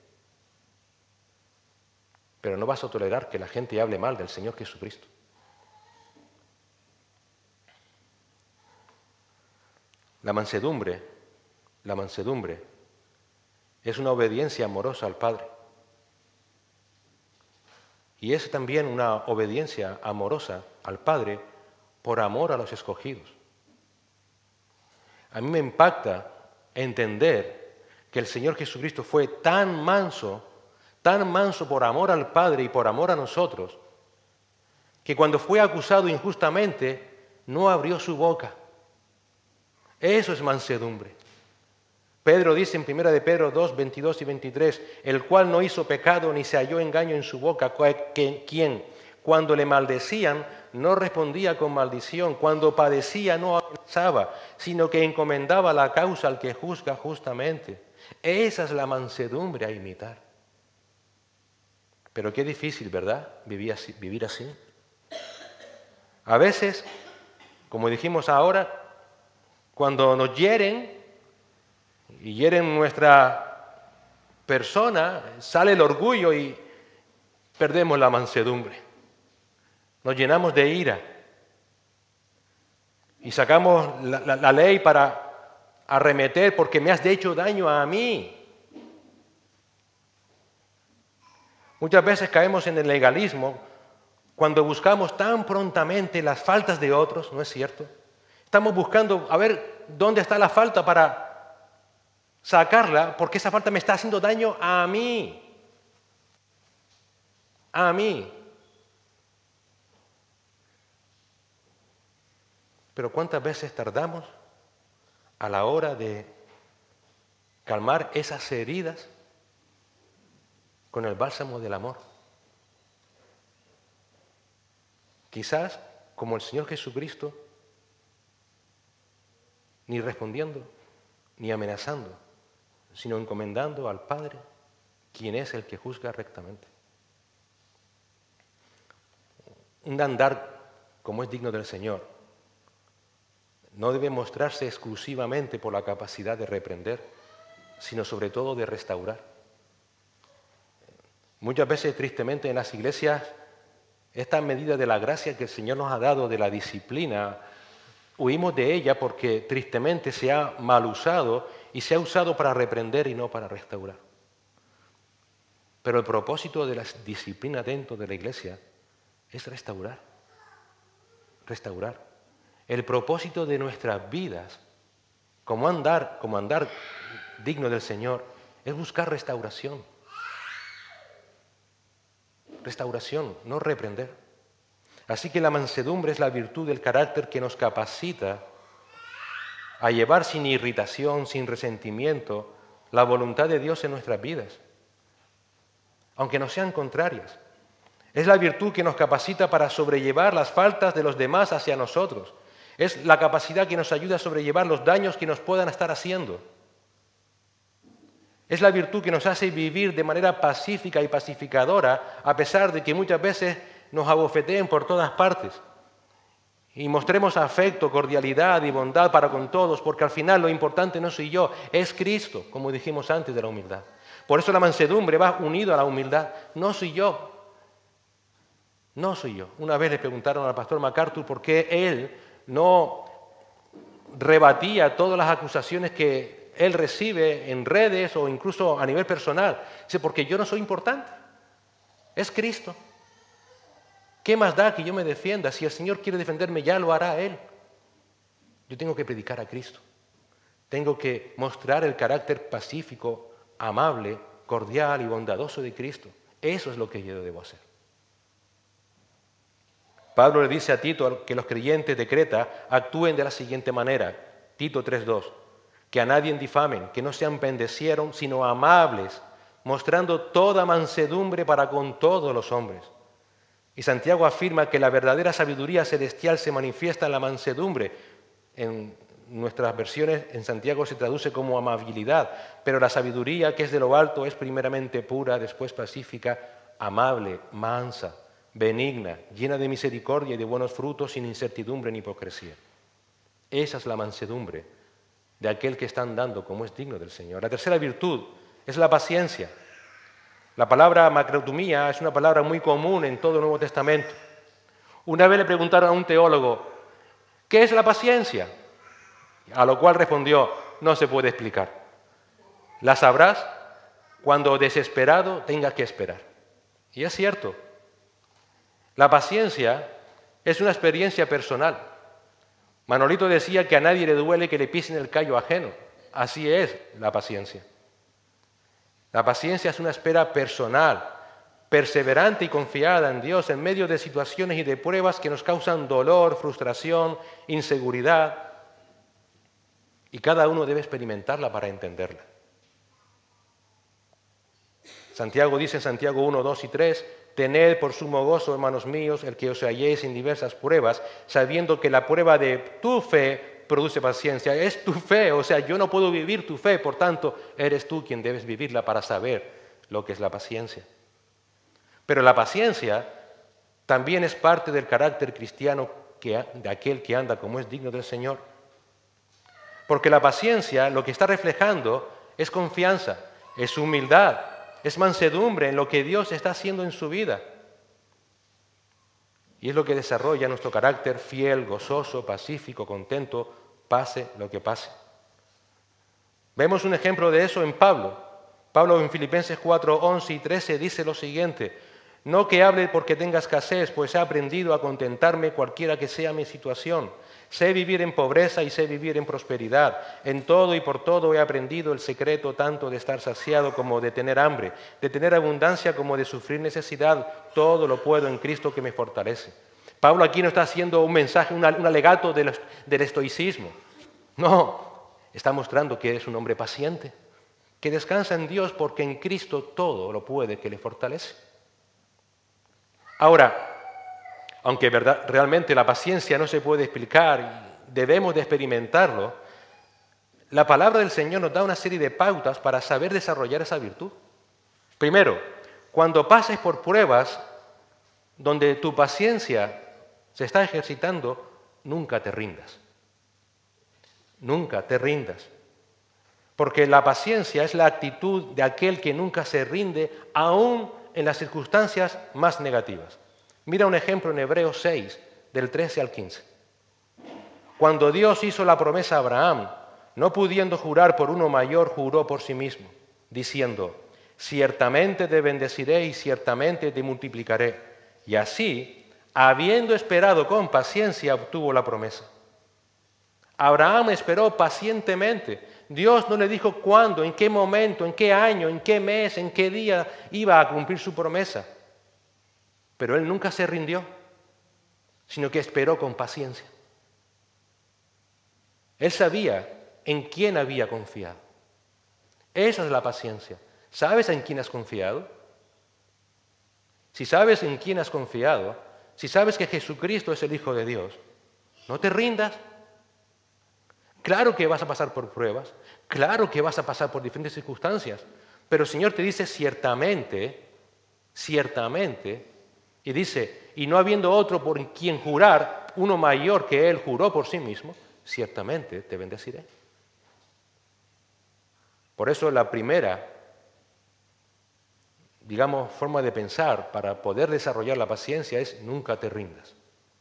Pero no vas a tolerar que la gente hable mal del Señor Jesucristo. La mansedumbre es una obediencia amorosa al Padre. Y es también una obediencia amorosa al Padre por amor a los escogidos. A mí me impacta entender que el Señor Jesucristo fue tan manso por amor al Padre y por amor a nosotros, que cuando fue acusado injustamente no abrió su boca. Eso es mansedumbre. Pedro dice en 1 de Pedro 2, 22 y 23, el cual no hizo pecado ni se halló engaño en su boca, quien cuando le maldecían no respondía con maldición, cuando padecía no amenazaba, sino que encomendaba la causa al que juzga justamente. Esa es la mansedumbre a imitar. Pero qué difícil, ¿verdad? Vivir así. A veces, como dijimos ahora, cuando nos hieren y hieren nuestra persona, sale el orgullo y perdemos la mansedumbre. Nos llenamos de ira y sacamos la ley para arremeter porque me has hecho daño a mí. Muchas veces caemos en el legalismo cuando buscamos tan prontamente las faltas de otros, ¿no es cierto? Estamos buscando a ver dónde está la falta para sacarla, porque esa falta me está haciendo daño a mí. A mí. Pero ¿cuántas veces tardamos a la hora de calmar esas heridas con el bálsamo del amor? Quizás, como el Señor Jesucristo, ni respondiendo, ni amenazando, sino encomendando al Padre, quien es el que juzga rectamente. Un andar como es digno del Señor no debe mostrarse exclusivamente por la capacidad de reprender, sino sobre todo de restaurar. Muchas veces, tristemente, en las iglesias, esta medida de la gracia que el Señor nos ha dado, de la disciplina, huimos de ella porque tristemente se ha mal usado y se ha usado para reprender y no para restaurar. Pero el propósito de la disciplina dentro de la iglesia es restaurar. Restaurar. El propósito de nuestras vidas, como andar digno del Señor, es buscar restauración. Restauración, no reprender. Así que la mansedumbre es la virtud del carácter que nos capacita a llevar sin irritación, sin resentimiento, la voluntad de Dios en nuestras vidas, aunque nos sean contrarias. Es la virtud que nos capacita para sobrellevar las faltas de los demás hacia nosotros. Es la capacidad que nos ayuda a sobrellevar los daños que nos puedan estar haciendo. Es la virtud que nos hace vivir de manera pacífica y pacificadora, a pesar de que muchas veces nos abofeteen por todas partes. Y mostremos afecto, cordialidad y bondad para con todos, porque al final lo importante no soy yo, es Cristo, como dijimos antes de la humildad. Por eso la mansedumbre va unido a la humildad. No soy yo. No soy yo. Una vez le preguntaron al pastor MacArthur por qué él no rebatía todas las acusaciones que él recibe en redes o incluso a nivel personal. Dice, porque yo no soy importante. Es Cristo. ¿Qué más da que yo me defienda? Si el Señor quiere defenderme, ya lo hará Él. Yo tengo que predicar a Cristo. Tengo que mostrar el carácter pacífico, amable, cordial y bondadoso de Cristo. Eso es lo que yo debo hacer. Pablo le dice a Tito que los creyentes de Creta actúen de la siguiente manera. Tito 3:2. Que a nadie difamen, que no sean pendecieros, sino amables, mostrando toda mansedumbre para con todos los hombres. Y Santiago afirma que la verdadera sabiduría celestial se manifiesta en la mansedumbre. En nuestras versiones, en Santiago se traduce como amabilidad, pero la sabiduría que es de lo alto es primeramente pura, después pacífica, amable, mansa, benigna, llena de misericordia y de buenos frutos, sin incertidumbre ni hipocresía. Esa es la mansedumbre de aquel que está andando como es digno del Señor. La tercera virtud es la paciencia. La palabra macrotumía es una palabra muy común en todo el Nuevo Testamento. Una vez le preguntaron a un teólogo, ¿qué es la paciencia? A lo cual respondió, no se puede explicar. La sabrás cuando desesperado tengas que esperar. Y es cierto. La paciencia es una experiencia personal. Manolito decía que a nadie le duele que le pisen el callo ajeno. Así es la paciencia. La paciencia es una espera personal, perseverante y confiada en Dios en medio de situaciones y de pruebas que nos causan dolor, frustración, inseguridad. Y cada uno debe experimentarla para entenderla. Santiago dice en Santiago 1, 2 y 3, tened por sumo gozo, hermanos míos, el que os halléis en diversas pruebas, sabiendo que la prueba de tu fe produce paciencia. Es tu fe, o sea, yo no puedo vivir tu fe, por tanto, eres tú quien debes vivirla para saber lo que es la paciencia. Pero la paciencia también es parte del carácter cristiano de aquel que anda como es digno del Señor. Porque la paciencia lo que está reflejando es confianza, es humildad, es mansedumbre en lo que Dios está haciendo en su vida. Y es lo que desarrolla nuestro carácter fiel, gozoso, pacífico, contento, pase lo que pase. Vemos un ejemplo de eso en Pablo. Pablo en Filipenses 4, 11 y 13 dice lo siguiente, no que hable porque tenga escasez, pues he aprendido a contentarme cualquiera que sea mi situación. Sé vivir en pobreza y sé vivir en prosperidad. En todo y por todo he aprendido el secreto tanto de estar saciado como de tener hambre, de tener abundancia como de sufrir necesidad. Todo lo puedo en Cristo que me fortalece. Pablo aquí no está haciendo un mensaje, un alegato del estoicismo. No, está mostrando que es un hombre paciente, que descansa en Dios porque en Cristo todo lo puede que le fortalece. Ahora, aunque realmente la paciencia no se puede explicar, debemos de experimentarlo, la palabra del Señor nos da una serie de pautas para saber desarrollar esa virtud. Primero, cuando pases por pruebas donde tu paciencia se está ejercitando, nunca te rindas. Nunca te rindas. Porque la paciencia es la actitud de aquel que nunca se rinde, aún en las circunstancias más negativas. Mira un ejemplo en Hebreos 6, del 13 al 15. Cuando Dios hizo la promesa a Abraham, no pudiendo jurar por uno mayor, juró por sí mismo, diciendo, ciertamente te bendeciré y ciertamente te multiplicaré. Y así, habiendo esperado con paciencia, obtuvo la promesa. Abraham esperó pacientemente. Dios no le dijo cuándo, en qué momento, en qué año, en qué mes, en qué día iba a cumplir su promesa. Pero él nunca se rindió, sino que esperó con paciencia. Él sabía en quién había confiado. Esa es la paciencia. ¿Sabes en quién has confiado? Si sabes en quién has confiado, si sabes que Jesucristo es el Hijo de Dios, no te rindas. Claro que vas a pasar por pruebas, claro que vas a pasar por diferentes circunstancias, pero el Señor te dice ciertamente, ciertamente, y dice, y no habiendo otro por quien jurar, uno mayor que Él juró por sí mismo, ciertamente te bendeciré. Por eso la primera, digamos, forma de pensar para poder desarrollar la paciencia es nunca te rindas,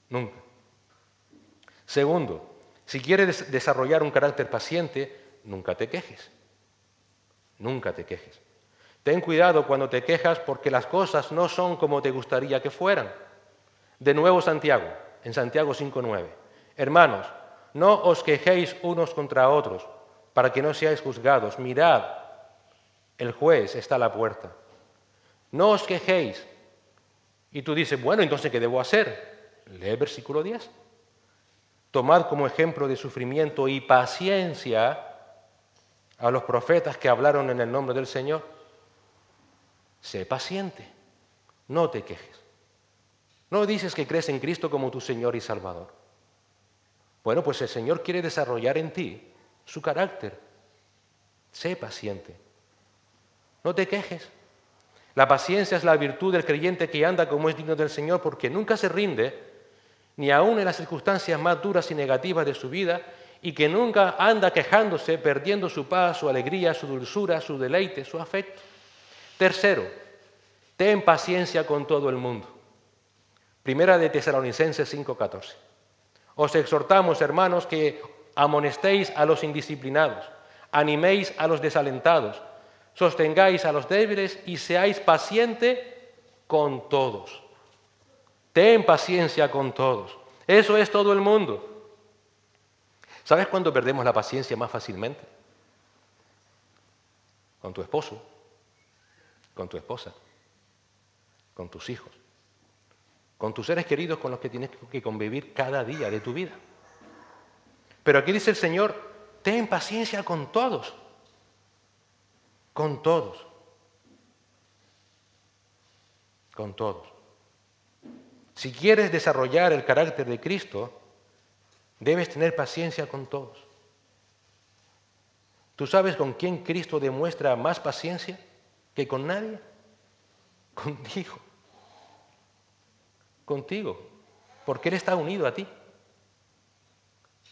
nunca. Segundo, si quieres desarrollar un carácter paciente, nunca te quejes, nunca te quejes. Ten cuidado cuando te quejas porque las cosas no son como te gustaría que fueran. De nuevo Santiago, en Santiago 5:9. Hermanos, no os quejéis unos contra otros para que no seáis juzgados. Mirad, el juez está a la puerta. No os quejéis. Y tú dices, bueno, entonces, ¿qué debo hacer? Lee el versículo 10. Tomad como ejemplo de sufrimiento y paciencia a los profetas que hablaron en el nombre del Señor. Sé paciente, no te quejes. No dices que crees en Cristo como tu Señor y Salvador. Bueno, pues el Señor quiere desarrollar en ti su carácter. Sé paciente. No te quejes. La paciencia es la virtud del creyente que anda como es digno del Señor porque nunca se rinde, ni aun en las circunstancias más duras y negativas de su vida, y que nunca anda quejándose, perdiendo su paz, su alegría, su dulzura, su deleite, su afecto. Tercero, ten paciencia con todo el mundo. Primera de Tesalonicenses 5:14. Os exhortamos, hermanos, que amonestéis a los indisciplinados, animéis a los desalentados, sostengáis a los débiles y seáis pacientes con todos. Ten paciencia con todos. Eso es todo el mundo. ¿Sabes cuándo perdemos la paciencia más fácilmente? Con tu esposo, con tu esposa, con tus hijos, con tus seres queridos con los que tienes que convivir cada día de tu vida. Pero aquí dice el Señor, ten paciencia con todos, con todos, con todos. Si quieres desarrollar el carácter de Cristo, debes tener paciencia con todos. ¿Tú sabes con quién Cristo demuestra más paciencia que con nadie? Contigo. Contigo. Porque Él está unido a ti.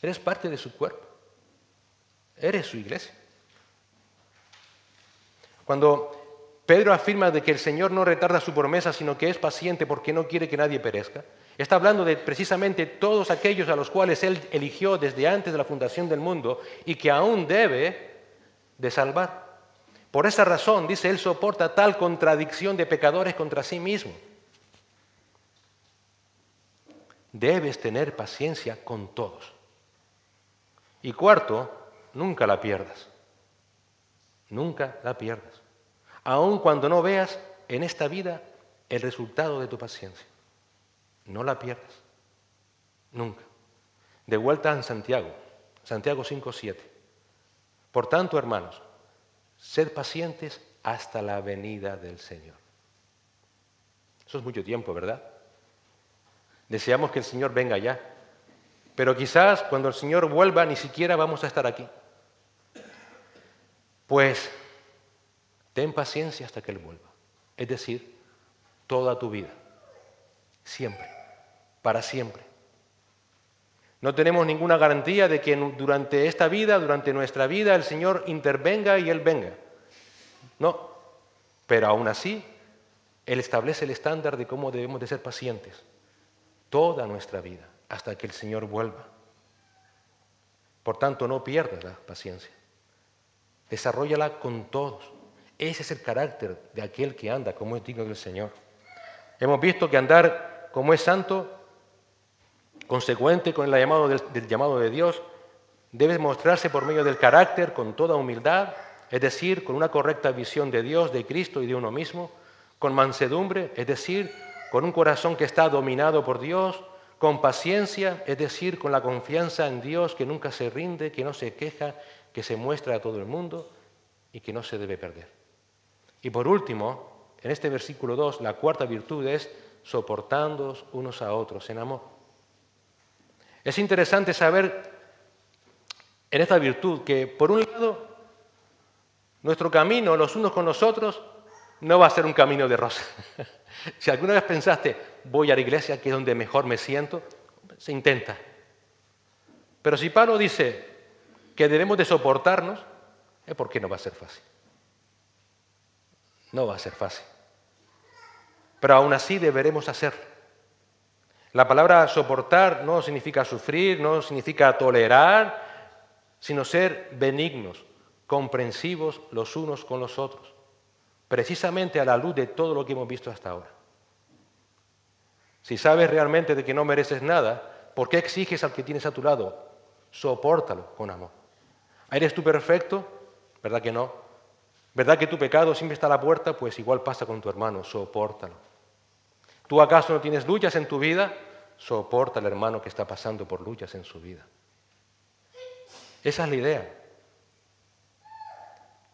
Eres parte de su cuerpo. Eres su iglesia. Cuando Pedro afirma de que el Señor no retarda su promesa, sino que es paciente porque no quiere que nadie perezca, está hablando de precisamente todos aquellos a los cuales Él eligió desde antes de la fundación del mundo y que aún debe de salvar. Por esa razón, dice, Él soporta tal contradicción de pecadores contra sí mismo. Debes tener paciencia con todos. Y cuarto, nunca la pierdas. Nunca la pierdas. Aun cuando no veas en esta vida el resultado de tu paciencia. No la pierdas. Nunca. De vuelta en Santiago. Santiago 5:7. Por tanto, hermanos, sed pacientes hasta la venida del Señor. Eso es mucho tiempo, ¿verdad? Deseamos que el Señor venga ya. Pero quizás cuando el Señor vuelva ni siquiera vamos a estar aquí. Pues ten paciencia hasta que Él vuelva. Es decir, toda tu vida. Siempre. Para siempre. No tenemos ninguna garantía de que durante esta vida, durante nuestra vida, el Señor intervenga y Él venga. No. Pero aún así, Él establece el estándar de cómo debemos de ser pacientes. Toda nuestra vida, hasta que el Señor vuelva. Por tanto, no pierdas la paciencia. Desarróllala con todos. Ese es el carácter de aquel que anda como es digno del Señor. Hemos visto que andar como es santo, consecuente con el llamado del llamado de Dios, debe mostrarse por medio del carácter con toda humildad, es decir, con una correcta visión de Dios, de Cristo y de uno mismo, con mansedumbre, es decir, con un corazón que está dominado por Dios, con paciencia, es decir, con la confianza en Dios que nunca se rinde, que no se queja, que se muestra a todo el mundo y que no se debe perder. Y por último, en este versículo 2, la cuarta virtud es soportándoos unos a otros en amor. Es interesante saber en esta virtud que, por un lado, nuestro camino los unos con los otros no va a ser un camino de rosa. Si alguna vez pensaste, voy a la iglesia que es donde mejor me siento, se intenta. Pero si Pablo dice que debemos de soportarnos, es porque no va a ser fácil. No va a ser fácil. Pero aún así deberemos hacerlo. La palabra soportar no significa sufrir, no significa tolerar, sino ser benignos, comprensivos los unos con los otros, precisamente a la luz de todo lo que hemos visto hasta ahora. Si sabes realmente de que no mereces nada, ¿por qué exiges al que tienes a tu lado? Sopórtalo con amor. ¿Eres tú perfecto? ¿Verdad que no? ¿Verdad que tu pecado siempre está a la puerta? Pues igual pasa con tu hermano, sopórtalo. ¿Tú acaso no tienes luchas en tu vida? Soporta al hermano que está pasando por luchas en su vida. Esa es la idea.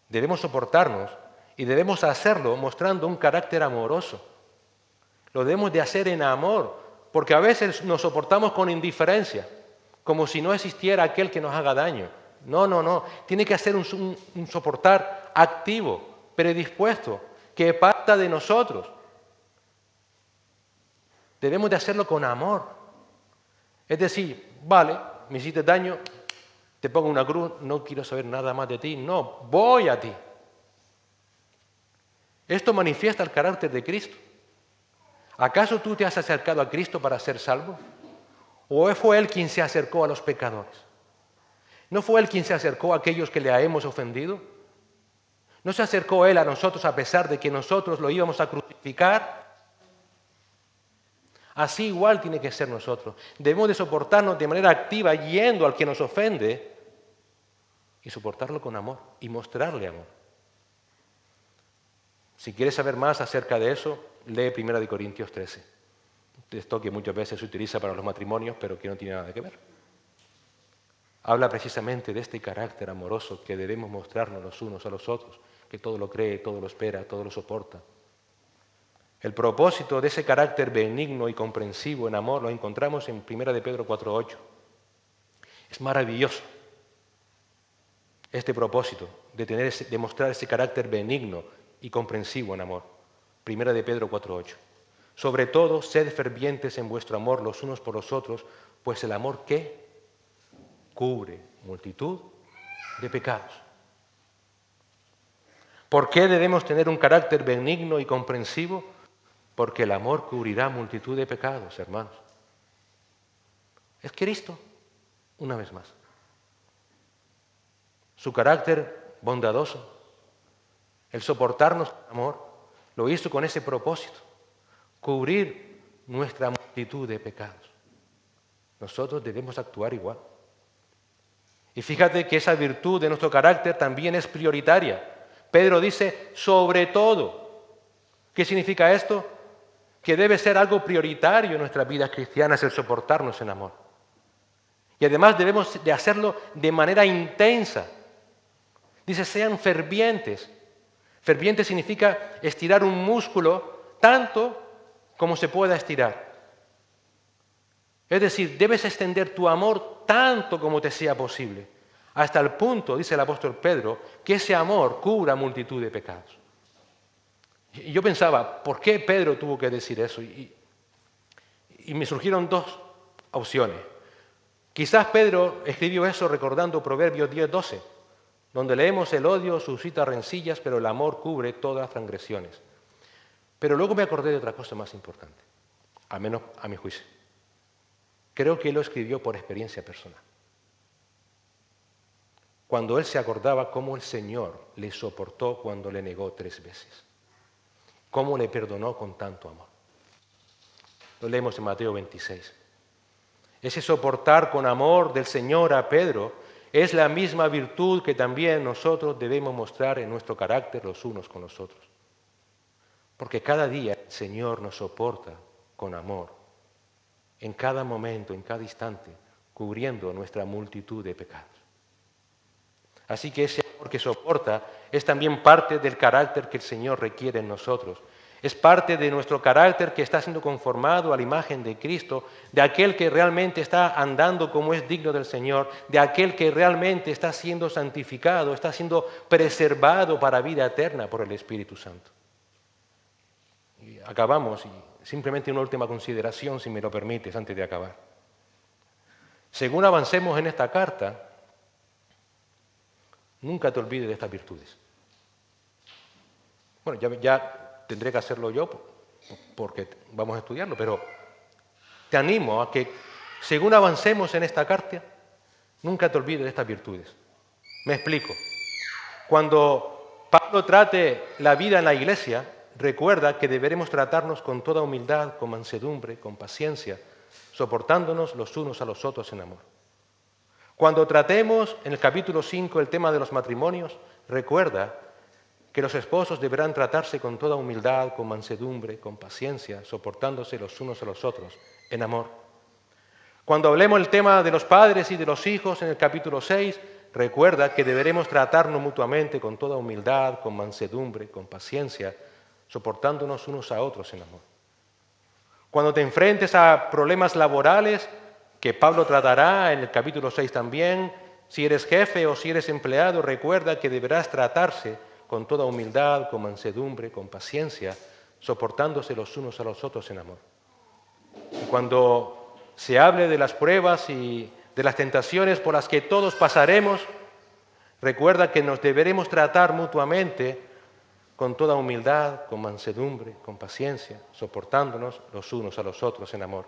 Debemos soportarnos y debemos hacerlo mostrando un carácter amoroso. Lo debemos de hacer en amor, porque a veces nos soportamos con indiferencia, como si no existiera aquel que nos haga daño. No. Tiene que ser un soportar activo, predispuesto, que parta de nosotros. Debemos de hacerlo con amor. Es decir, vale, me hiciste daño, te pongo una cruz, no quiero saber nada más de ti. No, voy a ti. Esto manifiesta el carácter de Cristo. ¿Acaso tú te has acercado a Cristo para ser salvo? ¿O fue Él quien se acercó a los pecadores? ¿No fue Él quien se acercó a aquellos que le hemos ofendido? ¿No se acercó Él a nosotros a pesar de que nosotros lo íbamos a crucificar? Así igual tiene que ser nosotros. Debemos de soportarnos de manera activa yendo al que nos ofende y soportarlo con amor y mostrarle amor. Si quieres saber más acerca de eso, lee 1 Corintios 13. Esto que muchas veces se utiliza para los matrimonios, pero que no tiene nada que ver. Habla precisamente de este carácter amoroso que debemos mostrarnos los unos a los otros, que todo lo cree, todo lo espera, todo lo soporta. El propósito de ese carácter benigno y comprensivo en amor lo encontramos en 1 de Pedro 4:8. Es maravilloso este propósito de mostrar ese carácter benigno y comprensivo en amor. 1 de Pedro 4:8. Sobre todo, sed fervientes en vuestro amor los unos por los otros, pues el amor ¿qué? Cubre multitud de pecados. ¿Por qué debemos tener un carácter benigno y comprensivo? Porque el amor cubrirá multitud de pecados, hermanos. Es Cristo, una vez más. Su carácter bondadoso, el soportarnos con amor, lo hizo con ese propósito, cubrir nuestra multitud de pecados. Nosotros debemos actuar igual. Y fíjate que esa virtud de nuestro carácter también es prioritaria. Pedro dice, sobre todo. ¿Qué significa esto? Que debe ser algo prioritario en nuestras vidas cristianas el soportarnos en amor. Y además debemos de hacerlo de manera intensa. Dice, sean fervientes. Ferviente significa estirar un músculo tanto como se pueda estirar. Es decir, debes extender tu amor tanto como te sea posible, hasta el punto, dice el apóstol Pedro, que ese amor cubra multitud de pecados. Y yo pensaba, ¿por qué Pedro tuvo que decir eso? Y me surgieron dos opciones. Quizás Pedro escribió eso recordando Proverbios 10:12, donde leemos el odio suscita rencillas, pero el amor cubre todas las transgresiones. Pero luego me acordé de otra cosa más importante, al menos a mi juicio. Creo que él lo escribió por experiencia personal. cuando él se acordaba cómo el Señor le soportó cuando le negó 3 veces, cómo le perdonó con tanto amor. Lo leemos en Mateo 26. Ese soportar con amor del Señor a Pedro es la misma virtud que también nosotros debemos mostrar en nuestro carácter los unos con los otros. Porque cada día el Señor nos soporta con amor, en cada momento, en cada instante, cubriendo nuestra multitud de pecados. Así que ese amor que soporta es también parte del carácter que el Señor requiere en nosotros. Es parte de nuestro carácter que está siendo conformado a la imagen de Cristo, de aquel que realmente está andando como es digno del Señor, de aquel que realmente está siendo santificado, está siendo preservado para vida eterna por el Espíritu Santo. Y acabamos, y simplemente una última consideración, si me lo permites, antes de acabar. Según avancemos en esta carta, nunca te olvides de estas virtudes. Bueno, ya tendré que hacerlo yo porque vamos a estudiarlo, pero te animo a que, según avancemos en esta carta, nunca te olvides de estas virtudes. Me explico. Cuando Pablo trate la vida en la iglesia, recuerda que deberemos tratarnos con toda humildad, con mansedumbre, con paciencia, soportándonos los unos a los otros en amor. Cuando tratemos en el capítulo 5 el tema de los matrimonios, recuerda que los esposos deberán tratarse con toda humildad, con mansedumbre, con paciencia, soportándose los unos a los otros en amor. Cuando hablemos el tema de los padres y de los hijos en el capítulo 6, recuerda que deberemos tratarnos mutuamente con toda humildad, con mansedumbre, con paciencia, soportándonos unos a otros en amor. Cuando te enfrentes a problemas laborales, que Pablo tratará en el capítulo 6 también, si eres jefe o si eres empleado, recuerda que deberás tratarse con toda humildad, con mansedumbre, con paciencia, soportándose los unos a los otros en amor. Y cuando se hable de las pruebas y de las tentaciones por las que todos pasaremos, recuerda que nos deberemos tratar mutuamente con toda humildad, con mansedumbre, con paciencia, soportándonos los unos a los otros en amor.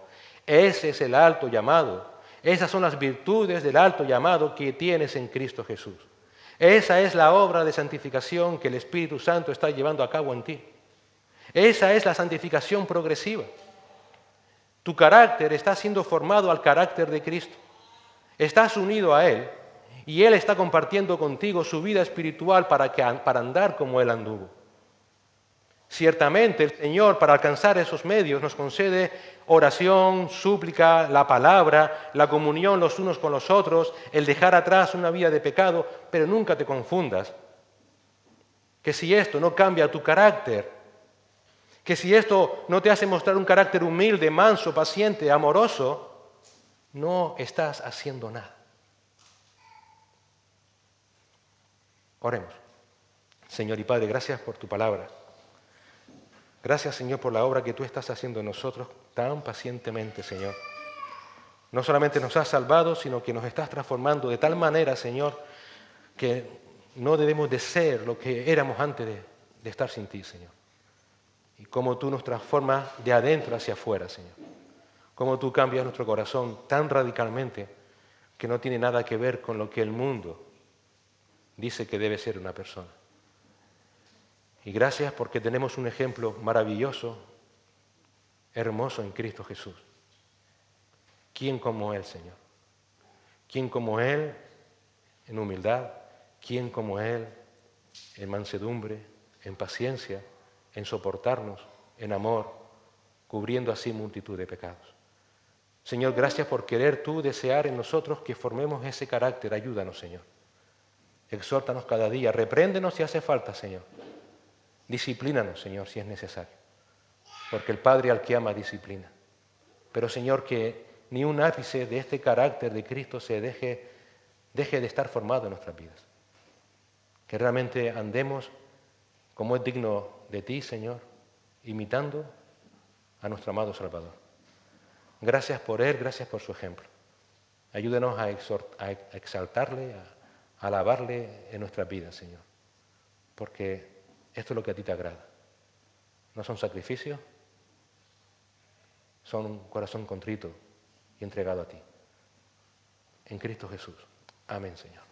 Ese es el alto llamado. Esas son las virtudes del alto llamado que tienes en Cristo Jesús. Esa es la obra de santificación que el Espíritu Santo está llevando a cabo en ti. Esa es la santificación progresiva. Tu carácter está siendo formado al carácter de Cristo. Estás unido a Él y Él está compartiendo contigo su vida espiritual para andar como Él anduvo. Ciertamente el Señor, para alcanzar esos medios, nos concede oración, súplica, la palabra, la comunión los unos con los otros, el dejar atrás una vida de pecado, pero nunca te confundas. Que si esto no cambia tu carácter, que si esto no te hace mostrar un carácter humilde, manso, paciente, amoroso, no estás haciendo nada. Oremos. Señor y Padre, gracias por tu palabra. Gracias, Señor, por la obra que tú estás haciendo en nosotros tan pacientemente, Señor. No solamente nos has salvado, sino que nos estás transformando de tal manera, Señor, que no debemos de ser lo que éramos antes de estar sin ti, Señor. Y cómo tú nos transformas de adentro hacia afuera, Señor. Cómo tú cambias nuestro corazón tan radicalmente que no tiene nada que ver con lo que el mundo dice que debe ser una persona. Y gracias porque tenemos un ejemplo maravilloso, hermoso en Cristo Jesús. ¿Quién como Él, Señor? ¿Quién como Él en humildad? ¿Quién como Él en mansedumbre, en paciencia, en soportarnos, en amor, cubriendo así multitud de pecados? Señor, gracias por querer tú desear en nosotros que formemos ese carácter. Ayúdanos, Señor. Exhórtanos cada día, repréndenos si hace falta, Señor. Disciplínanos, Señor, si es necesario, porque el Padre al que ama disciplina. Pero, Señor, que ni un ápice de este carácter de Cristo se deje de estar formado en nuestras vidas. Que realmente andemos como es digno de ti, Señor, imitando a nuestro amado Salvador. Gracias por Él, gracias por su ejemplo. Ayúdenos a exaltarle, a alabarle en nuestras vidas, Señor, porque esto es lo que a ti te agrada. No son sacrificios, son un corazón contrito y entregado a ti. En Cristo Jesús. Amén, Señor.